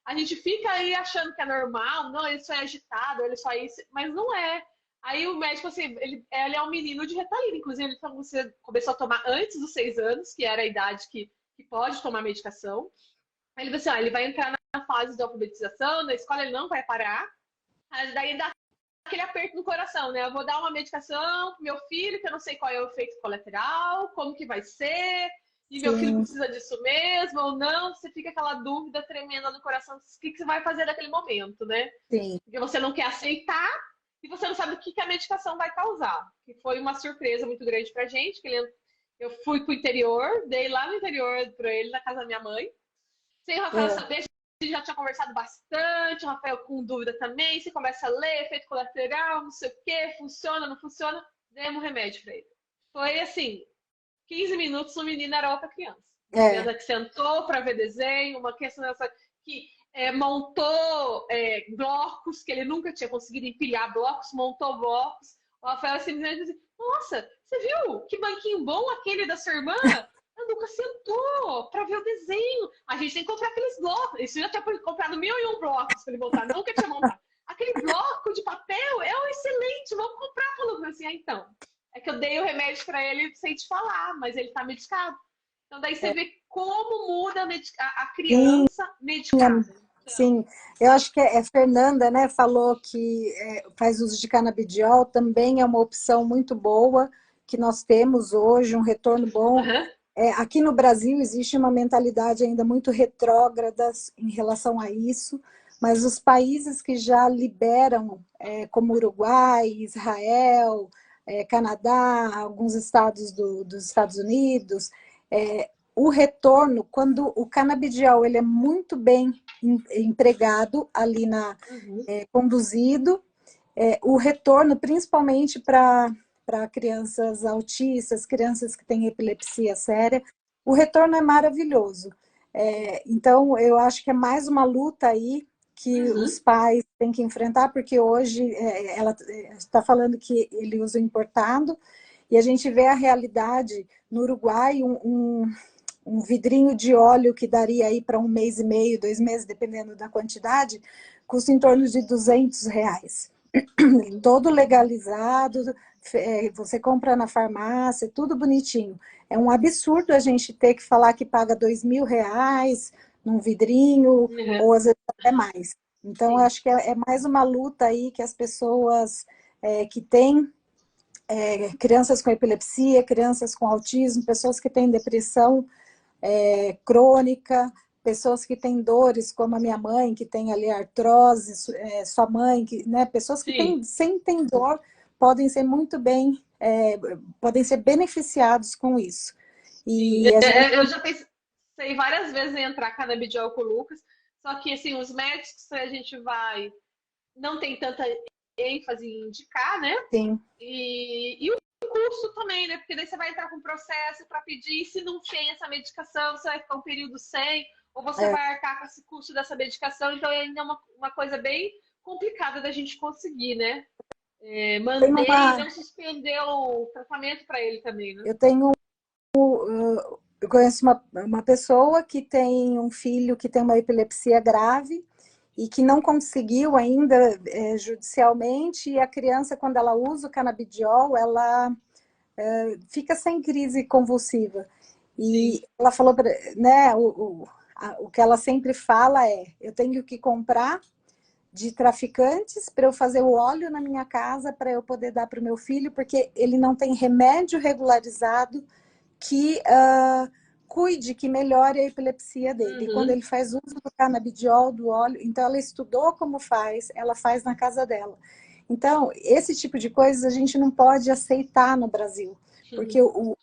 a gente fica aí achando que é normal, não, ele só é agitado, ele só é isso, mas não é. Aí o médico, assim, ele é um menino de Ritalina, inclusive ele você começou a tomar antes dos 6 anos, que era a idade que pode tomar medicação. Aí ele falou assim, ele vai entrar na fase de alfabetização, na escola ele não vai parar. Aí daí dá aquele aperto no coração, né? Eu vou dar uma medicação pro meu filho, que eu não sei qual é o efeito colateral, como que vai ser, e meu filho Sim, precisa disso mesmo ou não. Você fica aquela dúvida tremenda no coração, o que você vai fazer naquele momento, né? sim. Porque você não quer aceitar e você não sabe o que a medicação vai causar. Que foi uma surpresa muito grande pra gente, que eu fui pro interior, dei lá no interior pra ele, na casa da minha mãe, sem o Rafael É, saber, a gente já tinha conversado bastante, o Rafael com dúvida também, você começa a ler, efeito colateral, não sei o quê, funciona, não funciona, demos um remédio pra ele. Foi assim, 15 minutos o menino era outra criança. Uma é, criança que sentou para ver desenho, uma criança que montou blocos que ele nunca tinha conseguido empilhar blocos, montou blocos. O Rafael simplesmente disse, nossa, você viu que banquinho bom aquele da sua irmã? A nunca sentou para ver o desenho. A gente tem que comprar aqueles blocos. Isso já tinha comprado 1001 blocos para ele voltar, nunca tinha montado. Aquele bloco de papel é um excelente, vamos comprar. Falou assim, então. É que eu dei o remédio para ele sem te falar, mas ele tá medicado. Então daí você vê como muda a sim, criança medicada. Então, sim. Eu acho que Fernanda, né, falou que faz uso de canabidiol, também é uma opção muito boa que nós temos hoje, um retorno bom. uhum. Aqui no Brasil existe uma mentalidade ainda muito retrógrada em relação a isso, mas os países que já liberam, como Uruguai, Israel, Canadá, alguns estados dos Estados Unidos, o retorno, quando o canabidiol ele é muito bem empregado ali conduzido, o retorno, principalmente para crianças autistas, crianças que têm epilepsia séria, o retorno é maravilhoso. Então, eu acho que é mais uma luta aí que os pais têm que enfrentar, porque hoje ela está falando que ele usa importado, e a gente vê a realidade no Uruguai, um vidrinho de óleo que daria aí para 1 mês e meio, 2 meses, dependendo da quantidade, custa em torno de R$ 200. Todo legalizado, você compra na farmácia, tudo bonitinho. É um absurdo a gente ter que falar que paga R$ 2.000 num vidrinho, ou às vezes até mais. Então, eu acho que é mais uma luta aí que as pessoas que têm crianças com epilepsia, crianças com autismo, pessoas que têm depressão crônica, pessoas que têm dores, como a minha mãe, que tem ali artrose, sua mãe, pessoas que têm dor, podem ser muito bem, podem ser beneficiados com isso. E eu já pensei várias vezes em entrar canabidiol com o Lucas, só que assim, os médicos a gente vai, não tem tanta ênfase em indicar, né? Sim. E o custo também, né? Porque daí você vai entrar com um processo para pedir, e se não tem essa medicação, você vai ficar um período sem, ou você vai arcar com esse custo dessa medicação, então ainda é uma coisa bem complicada da gente conseguir, né? Manter e não suspender o tratamento para ele também, né? Eu conheço uma pessoa que tem um filho que tem uma epilepsia grave e que não conseguiu ainda judicialmente, e a criança, quando ela usa o canabidiol, ela fica sem crise convulsiva. E ela falou, né, o que ela sempre fala eu tenho que comprar de traficantes para eu fazer o óleo na minha casa para eu poder dar para o meu filho, porque ele não tem remédio regularizado que cuide, que melhore a epilepsia dele. E quando ele faz uso do canabidiol, do óleo, então ela estudou como faz, ela faz na casa dela. Então, esse tipo de coisas a gente não pode aceitar no Brasil, porque o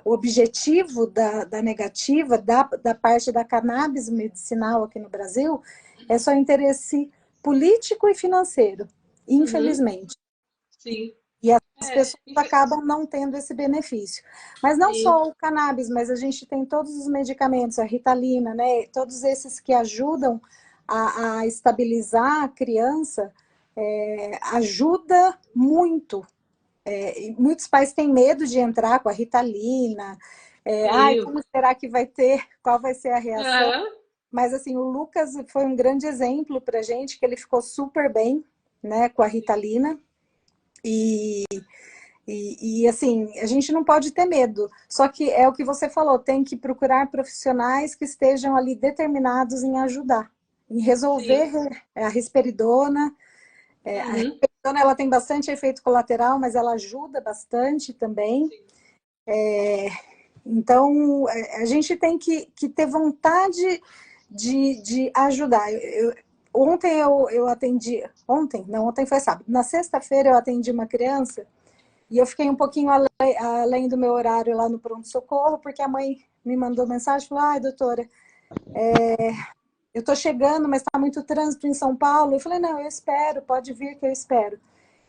objetivo da negativa, da parte da cannabis medicinal aqui no Brasil, é só interesse político e financeiro, infelizmente. Sim. E as pessoas acabam não tendo esse benefício. Mas não só o cannabis, mas a gente tem todos os medicamentos, a Ritalina, né? Todos esses que ajudam a estabilizar a criança, ajuda muito. Muitos pais têm medo de entrar com a Ritalina. Como será que vai ter? Qual vai ser a reação? Mas assim, o Lucas foi um grande exemplo para a gente, que ele ficou super bem, né, com a Ritalina. E assim, a gente não pode ter medo. Só que é o que você falou, tem que procurar profissionais que estejam ali determinados em ajudar, em resolver a risperidona. A risperidona, ela tem bastante efeito colateral, mas ela ajuda bastante também. Então, a gente tem que ter vontade de ajudar. Ontem eu atendi, ontem foi sábado. Na sexta-feira eu atendi uma criança e eu fiquei um pouquinho além do meu horário lá no pronto-socorro, porque a mãe me mandou mensagem e falou: ai, doutora, eu tô chegando, mas está muito trânsito em São Paulo. Eu falei: não, eu espero, pode vir que eu espero.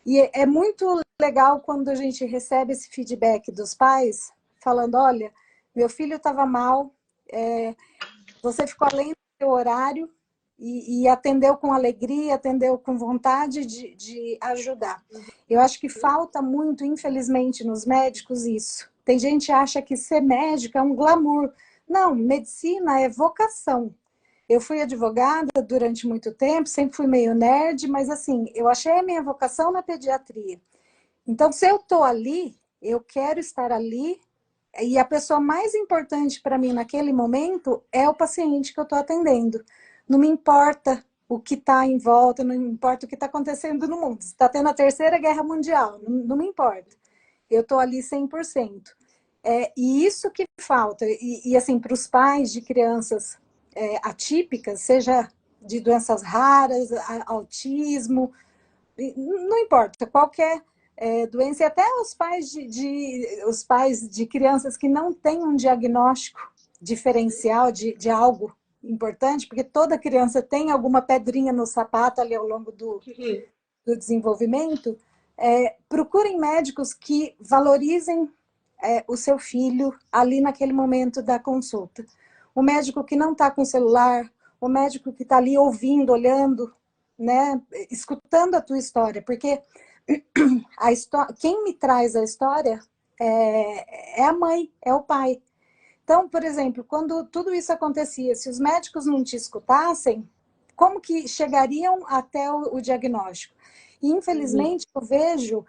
E é muito legal quando a gente recebe esse feedback dos pais, falando: olha, meu filho estava mal, você ficou além do seu horário e atendeu com alegria, atendeu com vontade de ajudar. Eu acho que falta muito, infelizmente, nos médicos isso. Tem gente que acha que ser médico é um glamour. Não, medicina é vocação. Eu fui advogada durante muito tempo, sempre fui meio nerd, mas assim, eu achei a minha vocação na pediatria. Então, se eu estou ali, eu quero estar ali, e a pessoa mais importante para mim naquele momento é o paciente que eu estou atendendo. Não me importa o que está em volta, não me importa o que está acontecendo no mundo. Está tendo a Terceira Guerra Mundial, não me importa. Eu estou ali 100%. E isso que falta. E assim, para os pais de crianças atípicas, seja de doenças raras, autismo, não importa, qualquer doença, e até os pais de crianças que não têm um diagnóstico diferencial de algo importante, porque toda criança tem alguma pedrinha no sapato ali ao longo do desenvolvimento, procurem médicos que valorizem o seu filho ali naquele momento da consulta. O médico que não está com o celular, o médico que está ali ouvindo, olhando, né, escutando a tua história, porque quem me traz a história é a mãe, é o pai. Então, por exemplo, quando tudo isso acontecia, se os médicos não te escutassem, como que chegariam até o diagnóstico? E, infelizmente, eu vejo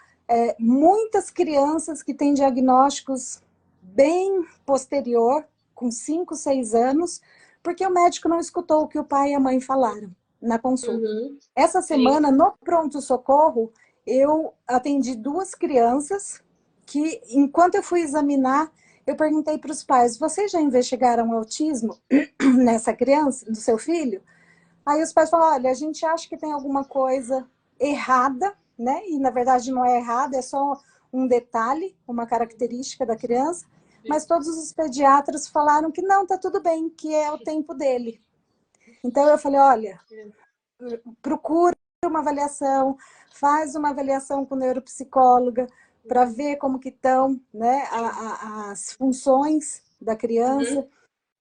muitas crianças que têm diagnósticos bem posterior, com 5, 6 anos, porque o médico não escutou o que o pai e a mãe falaram na consulta. Essa semana, no pronto-socorro, eu atendi 2 crianças que, enquanto eu fui examinar, eu perguntei para os pais, vocês já investigaram autismo nessa criança, do seu filho? Aí os pais falaram, olha, a gente acha que tem alguma coisa errada, né? E na verdade não é errada, é só um detalhe, uma característica da criança, mas todos os pediatras falaram que não, tá tudo bem, que é o tempo dele. Então eu falei, olha, procura uma avaliação, faz uma avaliação com neuropsicóloga para ver como que estão, né, as funções da criança.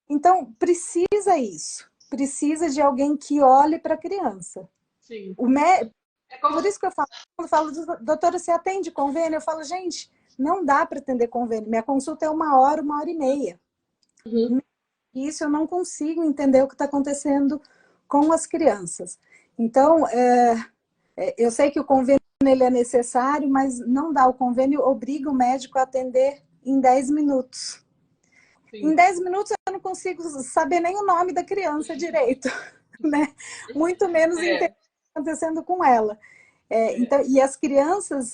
Então, precisa isso. Precisa de alguém que olhe para a criança. Sim. Por isso que eu falo, quando eu falo, doutora, você atende convênio? Eu falo, gente, não dá para atender convênio. Minha consulta é 1 hora e meia. Isso eu não consigo entender o que está acontecendo com as crianças. Então, eu sei que o convênio ele é necessário, mas não dá. O convênio obriga o médico a atender em 10 minutos. Sim. Em 10 minutos eu não consigo saber nem o nome da criança direito, né? Muito menos entender o que está acontecendo com ela. Então, e as crianças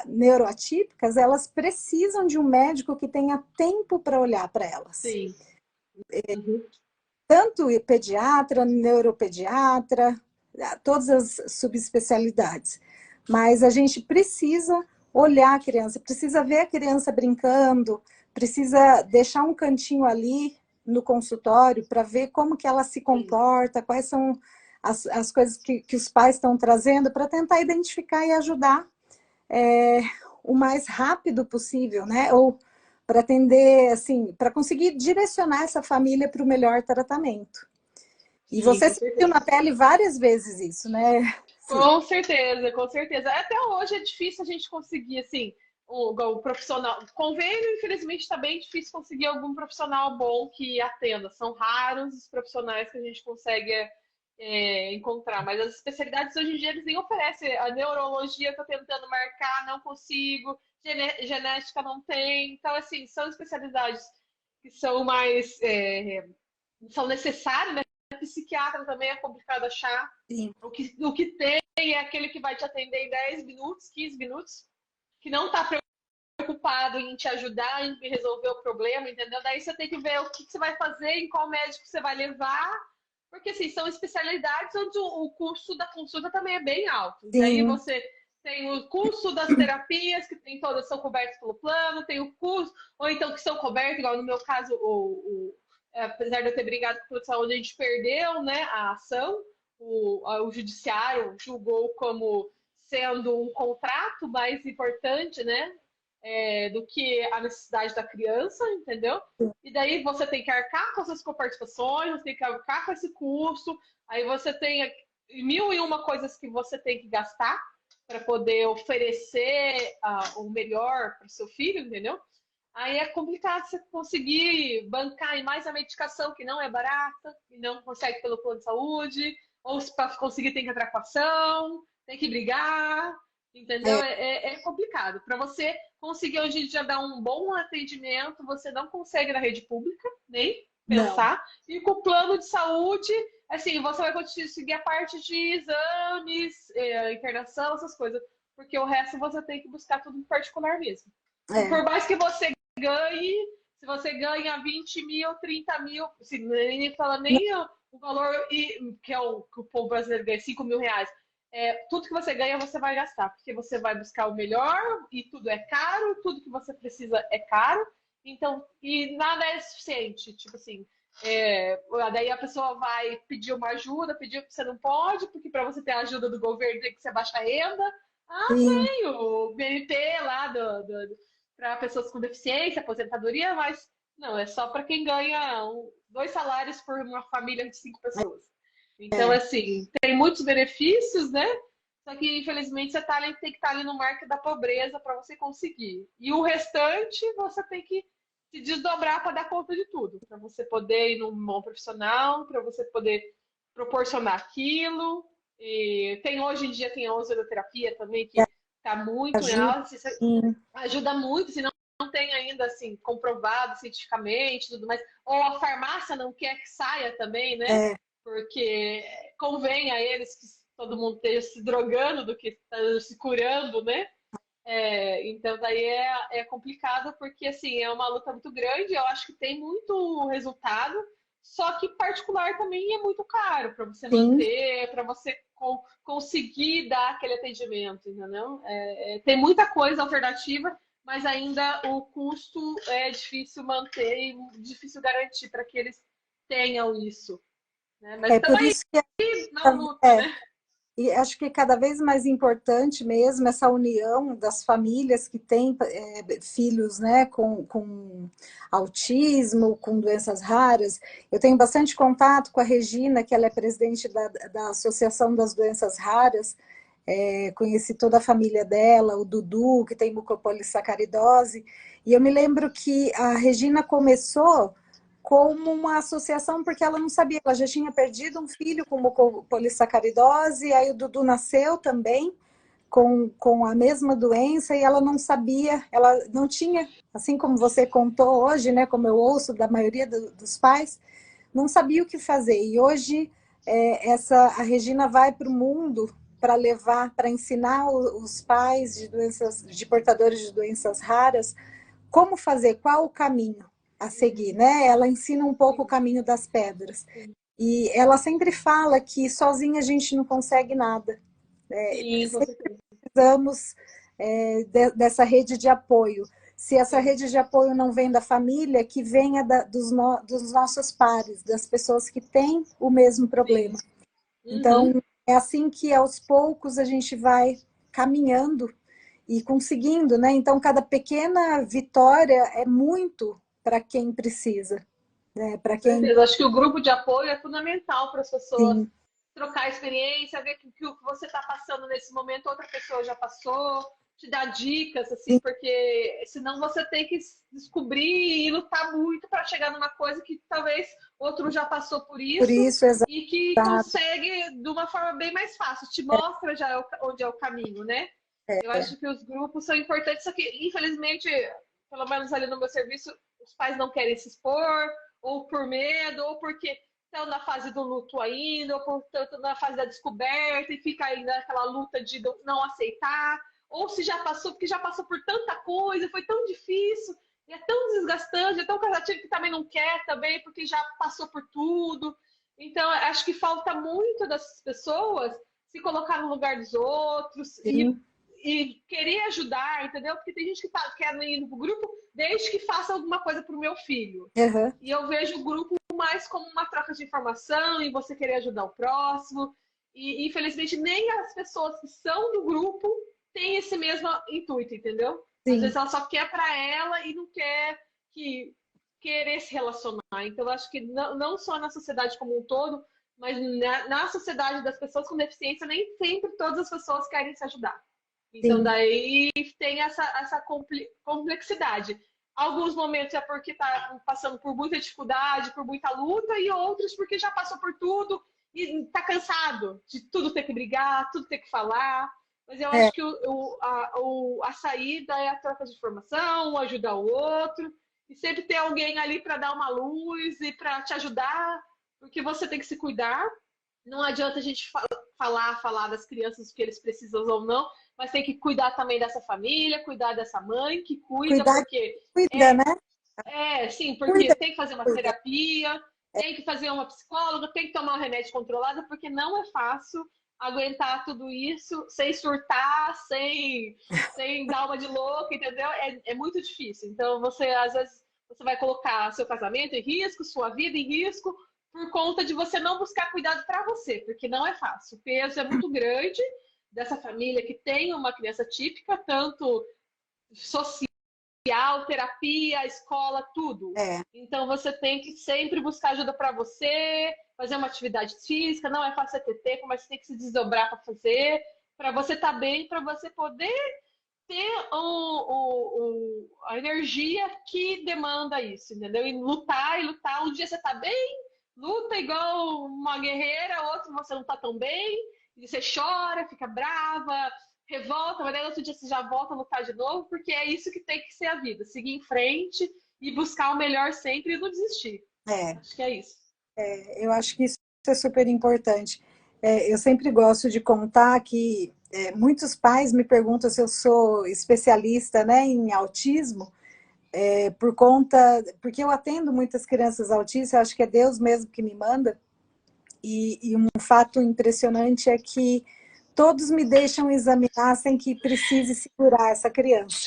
neuroatípicas, elas precisam de um médico que tenha tempo para olhar para elas. Sim. Tanto pediatra, neuropediatra, todas as subespecialidades. Mas a gente precisa olhar a criança, precisa ver a criança brincando, precisa deixar um cantinho ali no consultório para ver como que ela se comporta, quais são as coisas que os pais estão trazendo, para tentar identificar e ajudar o mais rápido possível, né? Ou para atender, assim, para conseguir direcionar essa família para o melhor tratamento. E você sentiu na pele várias vezes isso, né? Com certeza, com certeza. Até hoje é difícil a gente conseguir, assim, o profissional. Convênio, infelizmente, está bem difícil conseguir algum profissional bom que atenda. São raros os profissionais que a gente consegue encontrar. Mas as especialidades hoje em dia eles nem oferecem. A neurologia eu tô tentando marcar, não consigo. Genética não tem. Então, assim, são especialidades que são mais... são necessárias, né? Psiquiatra também é complicado achar. Sim. O que tem é aquele que vai te atender em 10 minutos, 15 minutos, que não está preocupado em te ajudar, em resolver o problema, entendeu? Daí você tem que ver o que você vai fazer, em qual médico você vai levar, porque assim, são especialidades onde o custo da consulta também é bem alto. Sim. Daí você tem o custo das terapias, que tem todas, são cobertas pelo plano, tem o custo, ou então que são cobertas, igual no meu caso, apesar de eu ter brigado com o plano de saúde, a gente perdeu, né, a ação, o judiciário julgou como sendo um contrato mais importante, né, do que a necessidade da criança, entendeu? E daí você tem que arcar com essas coparticipações, você tem que arcar com esse custo, aí você tem 1001 coisas que você tem que gastar para poder oferecer o melhor para o seu filho, entendeu? Aí é complicado você conseguir bancar em mais a medicação, que não é barata, e não consegue pelo plano de saúde, ou se para conseguir tem que entrar com ação, tem que brigar, entendeu? É complicado. Para você conseguir hoje em dia dar um bom atendimento, você não consegue na rede pública, nem pensar. Não. E com o plano de saúde, assim, você vai conseguir a parte de exames, internação, essas coisas, porque o resto você tem que buscar tudo em particular mesmo. Por mais que você ganhe, se você ganha 20 mil, 30 mil, assim, nem fala nem o valor que é que o povo brasileiro ganha, 5 mil reais. Tudo que você ganha, você vai gastar, porque você vai buscar o melhor e tudo é caro, tudo que você precisa é caro, então, e nada é suficiente, tipo assim, daí a pessoa vai pedir uma ajuda, pedir que você não pode, porque para você ter a ajuda do governo tem que ser baixa renda. Sim, Tem o BNT lá para pessoas com deficiência, aposentadoria, mas não, é só para quem ganha 2 salários por uma família de 5 pessoas. Então, é, assim, tem muitos benefícios, né? Só que, infelizmente, você tem que estar ali no marco da pobreza para você conseguir. E o restante, você tem que se desdobrar para dar conta de tudo. Para você poder ir num bom profissional, para você poder proporcionar aquilo. E hoje em dia tem a ozonoterapia também, que está muito em ajuda, alta. Isso sim, ajuda muito, se não tem ainda assim comprovado cientificamente tudo mais. Ou a farmácia não quer que saia também, né? é, Porque convém a eles que todo mundo esteja se drogando do que se curando, né? Então daí é complicado porque assim é uma luta muito grande. Eu acho que tem muito resultado, só que particular também é muito caro para você sim. manter, para você conseguir dar aquele atendimento, entendeu? Tem muita coisa alternativa, mas ainda o custo é difícil manter e difícil garantir para que eles tenham isso, né? Mas É estamos por aí isso que na luta, é, né? e acho que cada vez mais importante mesmo essa união das famílias que têm filhos, né, com autismo, com doenças raras. Eu tenho bastante contato com a Regina, que ela é presidente da Associação das Doenças Raras. Conheci toda a família dela, o Dudu, que tem mucopolissacaridose, e eu me lembro que a Regina começou como uma associação, porque ela não sabia, ela já tinha perdido um filho com mucopolissacaridose, aí o Dudu nasceu também com a mesma doença, e ela não sabia, ela não tinha, assim como você contou hoje, né, como eu ouço da maioria dos pais, não sabia o que fazer, e hoje a Regina vai para o mundo para levar, para ensinar os pais de portadores de doenças raras como fazer, qual o caminho a seguir, né? Ela ensina um pouco o Sim, caminho das pedras. sim, E ela sempre fala que sozinha a gente não consegue nada. sim, com Sempre certeza. precisamos dessa rede de apoio. Se essa Sim. rede de apoio não vem da família, que venha dos nossos pares, das pessoas que têm o mesmo Sim. problema. Uhum. Então, é assim que aos poucos a gente vai caminhando e conseguindo, né? Então, cada pequena vitória é muito para quem precisa, né? Para Com quem certeza. Acho que o grupo de apoio é fundamental para as pessoas sim, trocar experiência, ver que o que você está passando nesse momento outra pessoa já passou, te dar dicas, assim, sim, porque senão você tem que descobrir e lutar muito para chegar numa coisa que talvez outro já passou por por isso isso, exato. e que consegue de uma forma bem mais fácil, te mostra já onde é o caminho, né? Eu acho que os grupos são importantes, só que infelizmente, pelo menos ali no meu serviço, os pais não querem se expor, ou por medo, ou porque estão na fase do luto ainda, ou portanto na fase da descoberta e fica ainda aquela luta de não aceitar, ou se já passou, porque já passou por tanta coisa, foi tão difícil, e é tão desgastante, é tão cansativo que também não quer também, porque já passou por tudo. Então, acho que falta muito das pessoas se colocar no lugar dos outros Sim, e querer ajudar, entendeu? Porque tem gente que quer ir pro grupo desde que faça alguma coisa pro meu filho. uhum, E eu vejo o grupo mais como uma troca de informação e você querer ajudar o próximo. E infelizmente nem as pessoas que são do grupo têm esse mesmo intuito, entendeu? Às vezes sim, ela só quer para ela e não quer querer se relacionar. Então eu acho que não só na sociedade como um todo, mas na sociedade das pessoas com deficiência nem sempre todas as pessoas querem se ajudar. Então sim, daí tem essa complexidade. Alguns momentos é porque está passando por muita dificuldade, por muita luta, e outros porque já passou por tudo e está cansado de tudo ter que brigar, tudo ter que falar. Mas eu é, acho que a saída é a troca de informação, um ajudar o outro, e sempre ter alguém ali para dar uma luz e para te ajudar, porque você tem que se cuidar. Não adianta a gente falar das crianças o que eles precisam ou não, mas tem que cuidar também dessa família, cuidar dessa mãe que cuida, cuidar, porque cuida, é né? Sim, porque Cuida, tem que fazer uma cuida. terapia, tem que fazer uma psicóloga, tem que tomar um remédio controlado, porque não é fácil aguentar tudo isso sem surtar, sem dar uma de louca, entendeu? É muito difícil. Então, você, às vezes, você vai colocar seu casamento em risco, sua vida em risco, por conta de você não buscar cuidado para você, porque não é fácil. O peso é muito grande dessa família que tem uma criança típica, tanto social, terapia, escola, tudo. É, Então você tem que sempre buscar ajuda para você, fazer uma atividade física, não é fácil ter tempo, mas você tem que se desdobrar para você estar bem, para você poder ter a energia que demanda isso, entendeu? E lutar, e lutar. Um dia você tá bem, luta igual uma guerreira, outro você não tá tão bem, e você chora, fica brava, revolta, mas daí outro dia você já volta a lutar de novo, porque é isso que tem que ser a vida, seguir em frente e buscar o melhor sempre e não desistir. é. Acho que é isso. Eu acho que isso é super importante. Eu sempre gosto de contar que muitos pais me perguntam se eu sou especialista, né, em autismo, porque eu atendo muitas crianças autistas, eu acho que é Deus mesmo que me manda, e um fato impressionante é que todos me deixam examinar sem que precise segurar essa criança.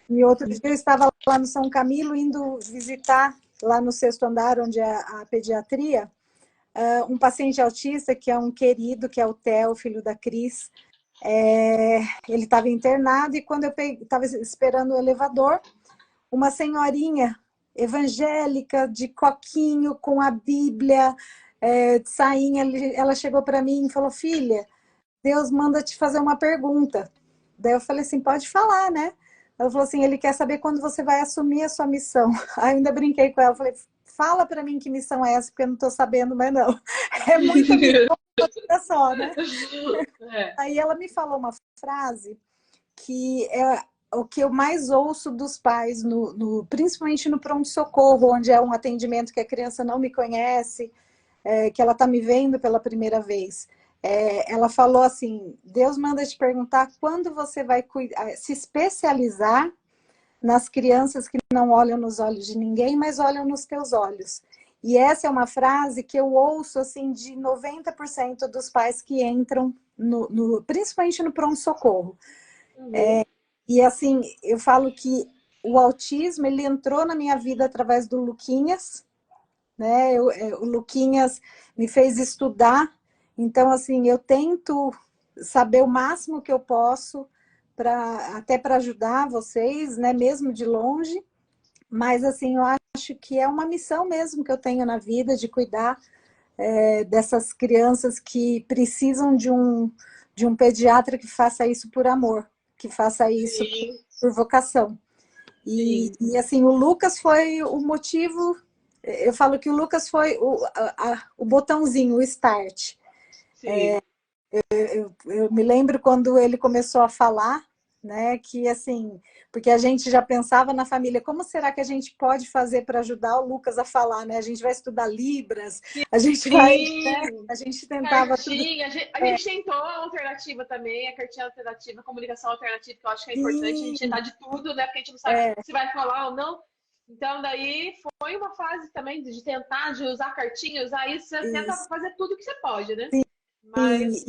E outro dia eu estava lá no São Camilo, indo visitar lá no sexto andar, onde é a pediatria, um paciente autista, que é um querido, que é o Theo, filho da Cris. Ele estava internado e quando eu estava esperando o elevador, uma senhorinha evangélica, de coquinho, com a Bíblia, de sainha, ela chegou para mim e falou: filha, Deus manda te fazer uma pergunta. Daí eu falei assim: pode falar, né? Ela falou assim: ele quer saber quando você vai assumir a sua missão. Aí eu ainda brinquei com ela, falei: fala para mim que missão é essa, porque eu não estou sabendo, mas não. É muita missão só, né? É. Aí ela me falou uma frase que é o que eu mais ouço dos pais, principalmente no pronto-socorro, onde é um atendimento que a criança não me conhece, que ela está me vendo pela primeira vez. Ela falou assim: Deus manda te perguntar quando você vai se especializar nas crianças que não olham nos olhos de ninguém, mas olham nos teus olhos. E essa é uma frase que eu ouço assim de 90% dos pais que entram, principalmente no pronto-socorro. Uhum. E assim, eu falo que o autismo ele entrou na minha vida através do Luquinhas, né? O Luquinhas me fez estudar, então assim, eu tento saber o máximo que eu posso até para ajudar vocês, né, mesmo de longe, mas assim, eu acho que é uma missão mesmo que eu tenho na vida de cuidar dessas crianças que precisam de um pediatra que faça isso por amor, que faça isso Sim, por vocação. sim, E assim, o Lucas foi o motivo. Eu falo que o Lucas foi o botãozinho, o start. sim. Eu me lembro quando ele começou a falar, né, que assim, porque a gente já pensava na família, como será que a gente pode fazer para ajudar o Lucas a falar, né? A gente vai estudar Libras, a gente vai, né? Sim, A gente tentava tudo. cartinha. A gente tentou a alternativa também, a cartinha alternativa, a comunicação alternativa, que eu acho que é importante a gente Sim, tentar de tudo, né? Porque a gente não sabe se vai falar ou não. Então, daí foi uma fase também de tentar, de usar cartinha, usar isso, você tenta isso. fazer tudo que você pode, né? E, Mas,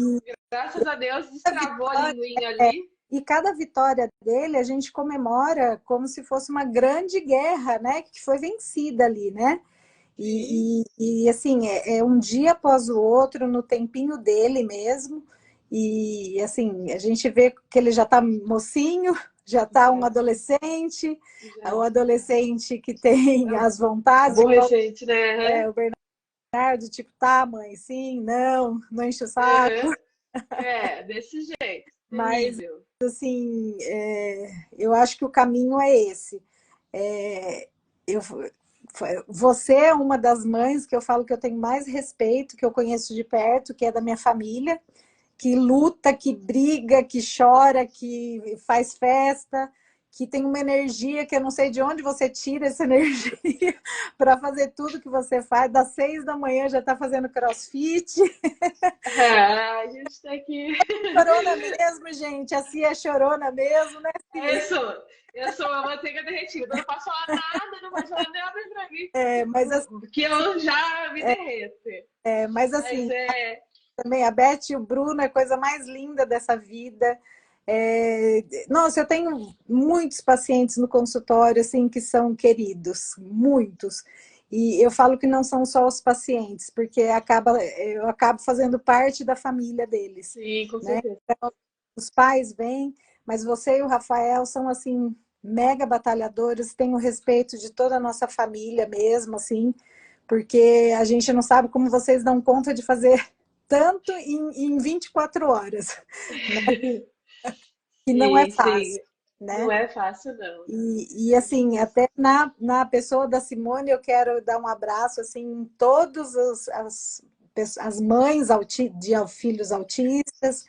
graças a Deus, a destravou a vitória, linguinha ali. e cada vitória dele a gente comemora como se fosse uma grande guerra, né? Que foi vencida ali, né? Sim, Assim, é um dia após o outro, no tempinho dele mesmo. E assim, a gente vê que ele já está mocinho, já está um já, adolescente, o já. adolescente que tem as vontades, igual Aborrecente, né? o Bernardo, tipo, tá, mãe, sim, não, não enche o saco. Uhum. Desse jeito. Mas, Terrível. assim, eu acho que o caminho é esse. É, eu, você é uma das mães que eu falo que eu tenho mais respeito, que eu conheço de perto, que é da minha família, que luta, que briga, que chora, que faz festa, que tem uma energia que eu não sei de onde você tira essa energia para fazer tudo que você faz. Das 6 da manhã já está fazendo crossfit. Ah, a gente tá aqui. Chorona mesmo, gente. A Cia é chorona mesmo, né, Cia? Eu sou a manteiga derretida. Eu não posso falar nada, não pode falar nada pra mim, É, mas, que eu já me derreto. mas Mas assim, também a Beth e o Bruno é a coisa mais linda dessa vida. Nossa, eu tenho muitos pacientes no consultório assim que são queridos, muitos. E eu falo que não são só os pacientes, porque eu acabo fazendo parte da família deles, sim, com né? certeza. Os pais vêm, mas você e o Rafael são assim mega batalhadores, têm o respeito de toda a nossa família mesmo, assim, porque a gente não sabe como vocês dão conta de fazer tanto em 24 horas, que não é Sim, fácil, sim. Não né? é fácil, não. E assim, até na pessoa da Simone, eu quero dar um abraço assim, em todas as mães de filhos autistas,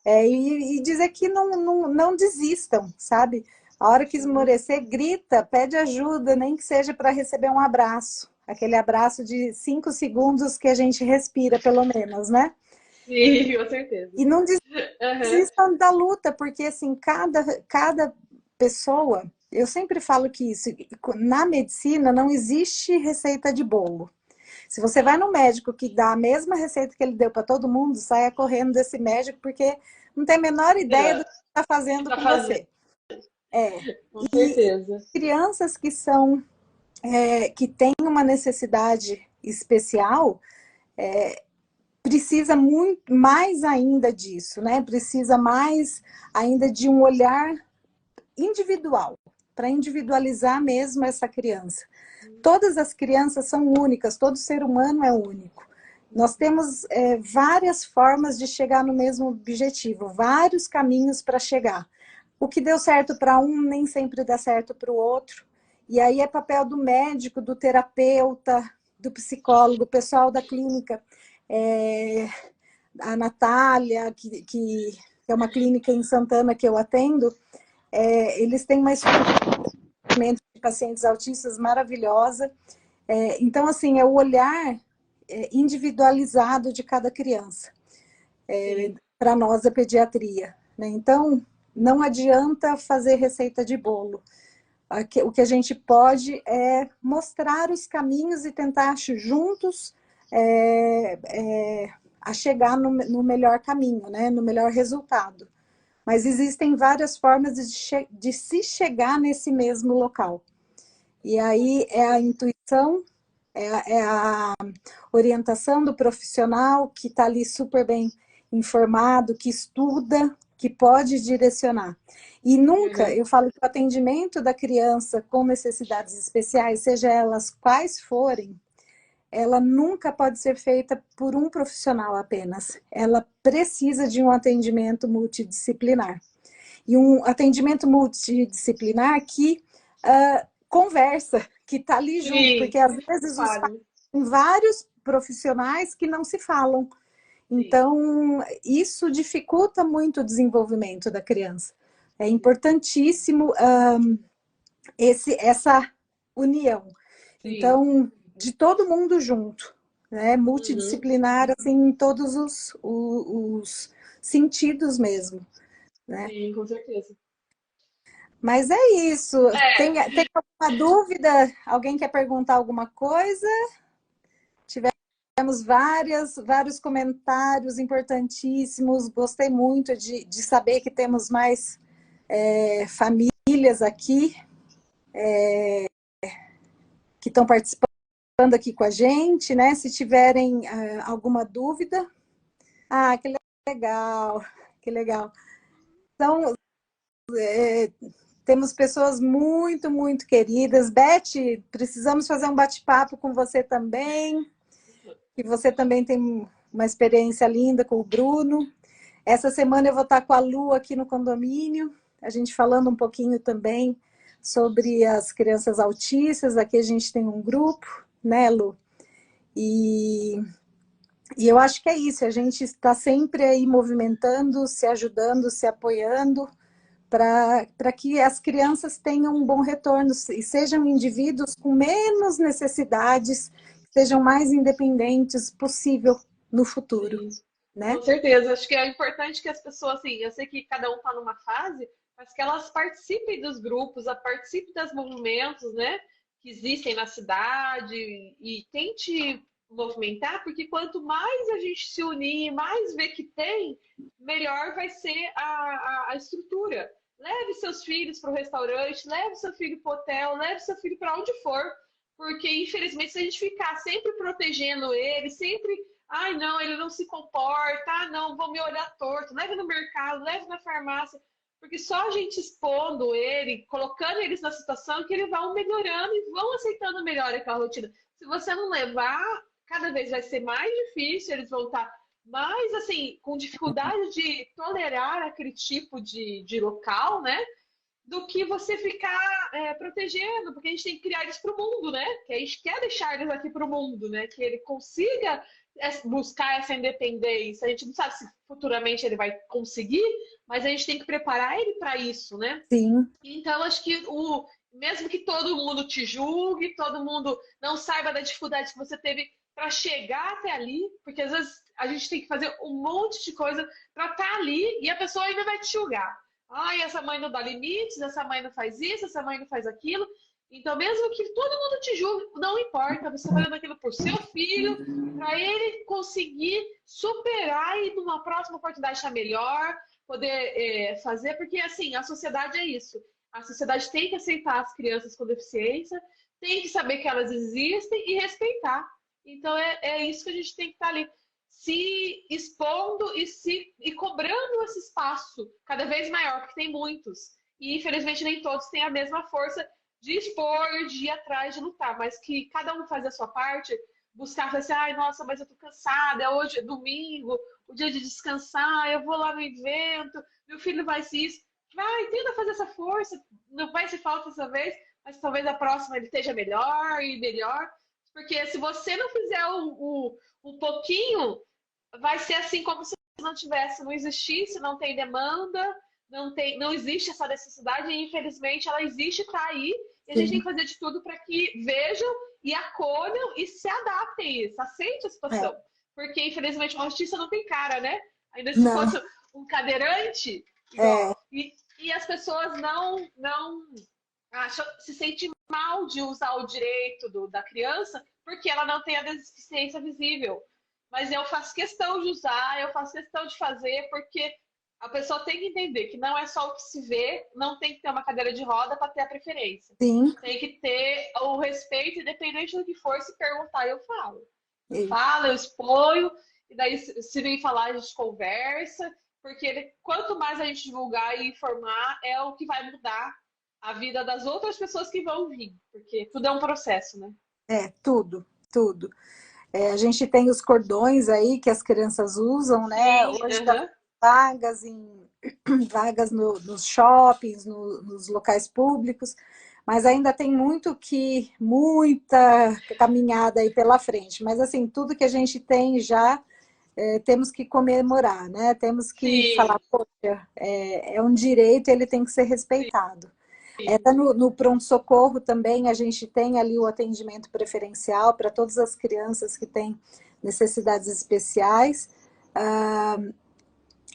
e dizer que não desistam, sabe? A hora que Sim, esmorecer, grita, pede ajuda, nem que seja para receber um abraço. Aquele abraço de 5 segundos que a gente respira, pelo menos, né? sim, com certeza. E não Aham. desistam da luta, porque assim, cada pessoa, eu sempre falo que isso, na medicina não existe receita de bolo. Se você vai no médico que dá a mesma receita que ele deu para todo mundo, saia correndo desse médico, porque não tem a menor ideia Não, do que está o que fazendo tá com fazendo? você. É. Com E certeza. crianças que têm uma necessidade especial, precisa muito mais ainda disso, né? Precisa mais ainda de um olhar individual, para individualizar mesmo essa criança. Todas as crianças são únicas, todo ser humano é único. Nós temos várias formas de chegar no mesmo objetivo, vários caminhos para chegar. O que deu certo para um nem sempre dá certo para o outro. E aí é papel do médico, do terapeuta, do psicólogo, o pessoal da clínica. A Natália, que é uma clínica em Santana que eu atendo, eles têm uma estrutura de pacientes autistas maravilhosa. Então, assim, é o olhar individualizado de cada criança, Sim, para nós da pediatria, né? Então, não adianta fazer receita de bolo. O que a gente pode é mostrar os caminhos e tentar juntos é, é, a chegar no melhor caminho, né? No melhor resultado. Mas existem várias formas de se chegar nesse mesmo local. E aí é a intuição, é a orientação do profissional que está ali super bem informado, que estuda, que pode direcionar. E nunca, uhum. eu falo que o atendimento da criança com necessidades especiais, seja elas quais forem, ela nunca pode ser feita por um profissional apenas. Ela precisa de um atendimento multidisciplinar. E um atendimento multidisciplinar que conversa, que está ali junto, Sim, porque às vezes os pais claro. têm vários profissionais que não se falam. Sim, Então, isso dificulta muito o desenvolvimento da criança. É importantíssimo essa união. sim. Então, de todo mundo junto, né? Uhum. Multidisciplinar, assim, em todos os sentidos mesmo, né? Sim, com certeza. Mas é isso. Tem alguma dúvida? Alguém quer perguntar alguma coisa? Tivemos vários comentários importantíssimos. Gostei muito de saber que temos mais famílias aqui que estão participando aqui com a gente, né? Se tiverem alguma dúvida. Ah, que legal, que legal. Então, temos pessoas muito queridas. Beth, precisamos fazer um bate-papo com você também, que você também tem uma experiência linda com o Bruno. Essa semana eu vou estar com a Lu aqui no condomínio, a gente falando um pouquinho também sobre as crianças autistas. Aqui a gente tem um grupo, né, Lu? E, e eu acho que é isso, a gente está sempre aí movimentando, se ajudando, se apoiando, para que as crianças tenham um bom retorno e sejam indivíduos com menos necessidades, sejam mais independentes possível no futuro, Sim, né? com certeza. Acho que é importante que as pessoas, assim, eu sei que cada um está numa fase, mas que elas participem dos grupos, participem dos movimentos, né, que existem na cidade e tente movimentar, porque quanto mais a gente se unir, mais ver que tem, melhor vai ser a estrutura. Leve seus filhos para o restaurante, leve seu filho para o hotel, leve seu filho para onde for, porque infelizmente se a gente ficar sempre protegendo ele, sempre ai, não, ele não se comporta. Ah, não, vou me olhar torto. Leve no mercado, leve na farmácia. Porque só a gente expondo ele, colocando eles na situação que eles vão melhorando e vão aceitando melhor aquela rotina. Se você não levar, cada vez vai ser mais difícil, eles vão estar mais, assim, com dificuldade de tolerar aquele tipo de local, né? Do que você ficar protegendo, porque a gente tem que criar eles para o mundo, né? Que a gente quer deixar eles aqui para o mundo, né? Que ele consiga buscar essa independência. A gente não sabe se futuramente ele vai conseguir, mas a gente tem que preparar ele para isso, né? Sim. Então, acho que mesmo que todo mundo te julgue, todo mundo não saiba da dificuldade que você teve para chegar até ali, porque às vezes a gente tem que fazer um monte de coisa para estar ali e a pessoa ainda vai te julgar. Ai, essa mãe não dá limites, essa mãe não faz isso, essa mãe não faz aquilo. Então, mesmo que todo mundo te julgue, não importa, você está fazendo aquilo por seu filho, para ele conseguir superar e numa próxima oportunidade estar melhor, poder fazer, porque assim, a sociedade é isso. A sociedade tem que aceitar as crianças com deficiência, tem que saber que elas existem e respeitar. Então, é isso que a gente tem que estar ali se expondo e cobrando esse espaço cada vez maior, porque tem muitos. E infelizmente nem todos têm a mesma força de expor, de ir atrás, de lutar, mas que cada um faz a sua parte, buscar, fazer assim, ai, nossa, mas eu tô cansada, hoje é domingo, o dia de descansar, eu vou lá no evento, meu filho vai se isso. Vai, tenta fazer essa força, não vai se falta dessa vez, mas talvez a próxima ele esteja melhor e melhor. Porque se você não fizer o pouquinho, vai ser assim como se não tivesse, não existisse, não tem demanda, não existe essa necessidade, e infelizmente ela existe, está aí, e a gente tem Sim. que fazer de tudo para que vejam e acolham e se adaptem a isso, aceite a É. situação. Porque, infelizmente, uma justiça não tem cara, né? Ainda se Não. fosse um cadeirante, igual. É. E as pessoas não acham, se sentem mal de usar o direito da criança porque ela não tem a deficiência visível. Mas eu faço questão de usar, eu faço questão de fazer, porque a pessoa tem que entender que não é só o que se vê, não tem que ter uma cadeira de roda para ter a preferência. Sim. Tem que ter o respeito, independente do que for, se perguntar, eu falo. Eu E- falo, eu exponho, e daí se vem falar, a gente conversa, porque quanto mais a gente divulgar e informar, é o que vai mudar a vida das outras pessoas que vão vir, porque tudo é um processo, né? tudo, tudo. É, a gente tem os cordões aí que as crianças usam, né? Sim, Hoje tá aham. vagas vagas nos shoppings, nos locais públicos, mas ainda tem muita caminhada aí pela frente. Mas assim, tudo que a gente tem já temos que comemorar, né? Temos que falar, Sim, poxa, é um direito, ele tem que ser respeitado. sim. No pronto-socorro também a gente tem ali o atendimento preferencial para todas as crianças que têm necessidades especiais. Ah,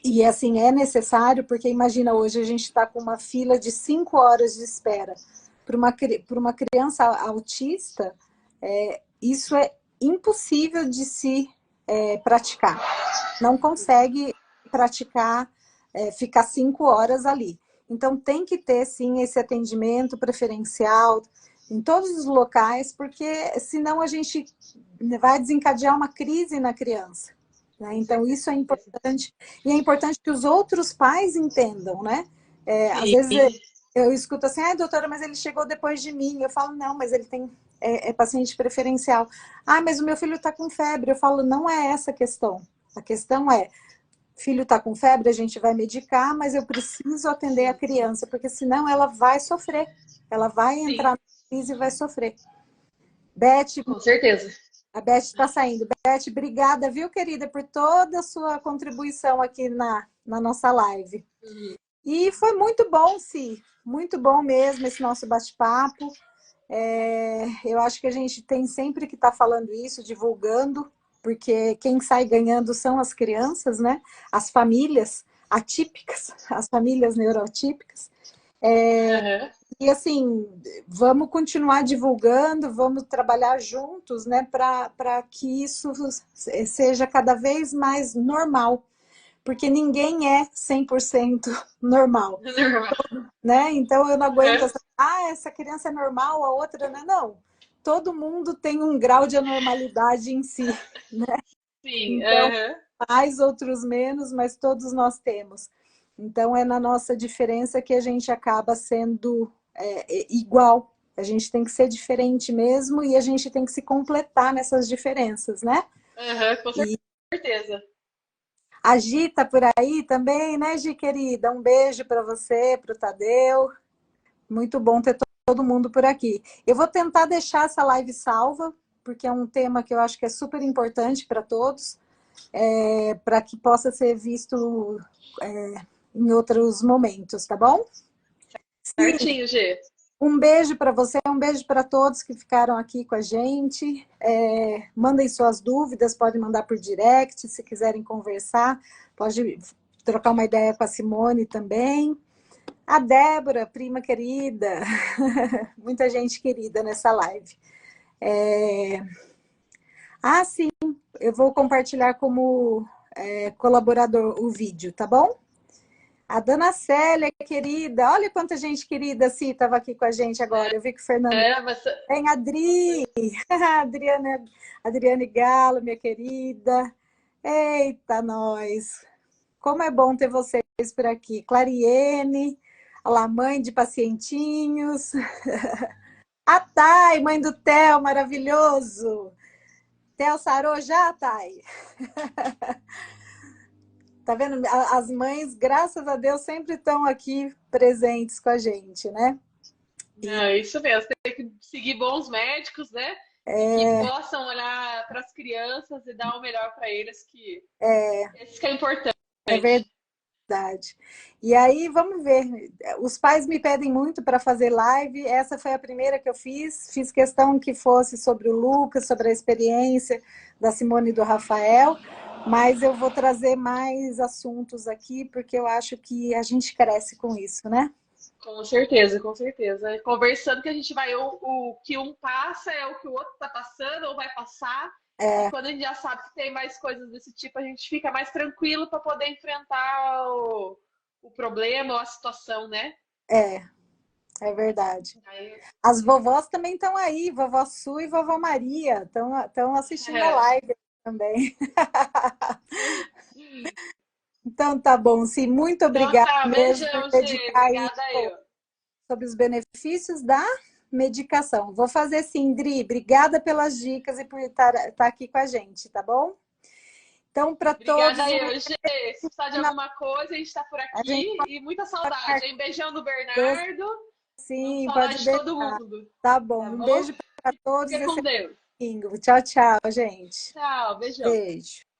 e assim, é necessário, porque imagina, hoje a gente está com uma fila de 5 horas de espera. Para uma criança autista, isso é impossível de se praticar. Não consegue praticar, ficar 5 horas ali. Então, tem que ter, sim, esse atendimento preferencial em todos os locais, porque senão a gente vai desencadear uma crise na criança. Né? Com Então, isso é certeza. importante. E é importante que os outros pais entendam, né? Às Sim, vezes eu escuto assim, ah, doutora, mas ele chegou depois de mim. Eu falo, não, mas ele tem paciente preferencial. Ah, mas o meu filho está com febre. Eu falo, não é essa a questão. A questão é, filho está com febre, a gente vai medicar, mas eu preciso atender a sim, criança, porque senão ela vai sofrer. Ela vai entrar sim, na crise e vai sofrer. Beth, com certeza. a Beth está saindo. Beth, obrigada, viu, querida, por toda a sua contribuição aqui na nossa live. E foi muito bom, Si, muito bom mesmo esse nosso bate-papo. Eu acho que a gente tem sempre que estar falando isso, divulgando, porque quem sai ganhando são as crianças, né? As famílias atípicas, as famílias neuroatípicas. Uhum. E assim, vamos continuar divulgando, vamos trabalhar juntos, né, para que isso seja cada vez mais normal, porque ninguém é 100% normal, né? Então eu não aguento essa, essa criança é normal, a outra não, não. Todo mundo tem um grau de anormalidade em si, né? Sim, Então, uhum. mais, outros menos, mas todos nós temos. Então, é na nossa diferença que a gente acaba sendo igual. A gente tem que ser diferente mesmo e a gente tem que se completar nessas diferenças, né? Uhum, com E certeza. a Gi tá por aí também, né, Gi, querida? Um beijo para você, para o Tadeu. Muito bom ter todo mundo por aqui. Eu vou tentar deixar essa live salva, porque é um tema que eu acho que é super importante para todos. Para que possa ser visto em outros momentos, tá bom? Sim, Certinho, G. um beijo para você, um beijo para todos que ficaram aqui com a gente. Mandem suas dúvidas, podem mandar por direct, se quiserem conversar, pode trocar uma ideia com a Simone também. A Débora, prima querida, muita gente querida nessa live. Sim, eu vou compartilhar como colaborador o vídeo, tá bom? A dona Célia, querida, olha quanta gente querida assim estava aqui com a gente agora. Eu vi que o Fernando Mas... tem, a Adri, Adriane Galo, minha querida. Eita, nós! Como é bom ter vocês por aqui. Clariene, a mãe de pacientinhos. A Thay, mãe do Theo, maravilhoso. Theo sarou já, Thay? Tá vendo? As mães, graças a Deus, sempre estão aqui presentes com a gente, né? Não, isso mesmo. Tem que seguir bons médicos, né? E que possam olhar para as crianças e dar o melhor para eles, que esse que é importante. É verdade. E aí, vamos ver. Os pais me pedem muito para fazer live. Essa foi a primeira que eu fiz. Fiz questão que fosse sobre o Lucas, sobre a experiência da Simone e do Rafael. Mas eu vou trazer mais assuntos aqui, porque eu acho que a gente cresce com isso, né? Com certeza, com certeza. Conversando que a gente vai, o que um passa é o que o outro está passando ou vai passar. E quando a gente já sabe que tem mais coisas desse tipo, a gente fica mais tranquilo para poder enfrentar o problema ou a situação, né? É verdade. Aí, As vovós também estão aí, vovó Su e vovó Maria, estão assistindo a live também. Então tá bom, sim, muito então obrigada tá, mesmo por beijão, Gê. dedicar aí Obrigada aí. Ó. sobre os benefícios da medicação. Vou fazer sim, Dri, obrigada pelas dicas e por estar aqui com a gente, tá bom? Então, para Obrigada todos, aí, Gê. Se precisar de alguma coisa, a gente está por a gente aqui. E muita pode saudade, marcar hein? Beijão do doce, Bernardo. Vamos sim, saudade pode de todo deixar. mundo. Tá bom, Tá um bom? beijo para todos e Fica com excelente Deus. domingo. Tchau, tchau, gente. Tchau, beijão. Beijo.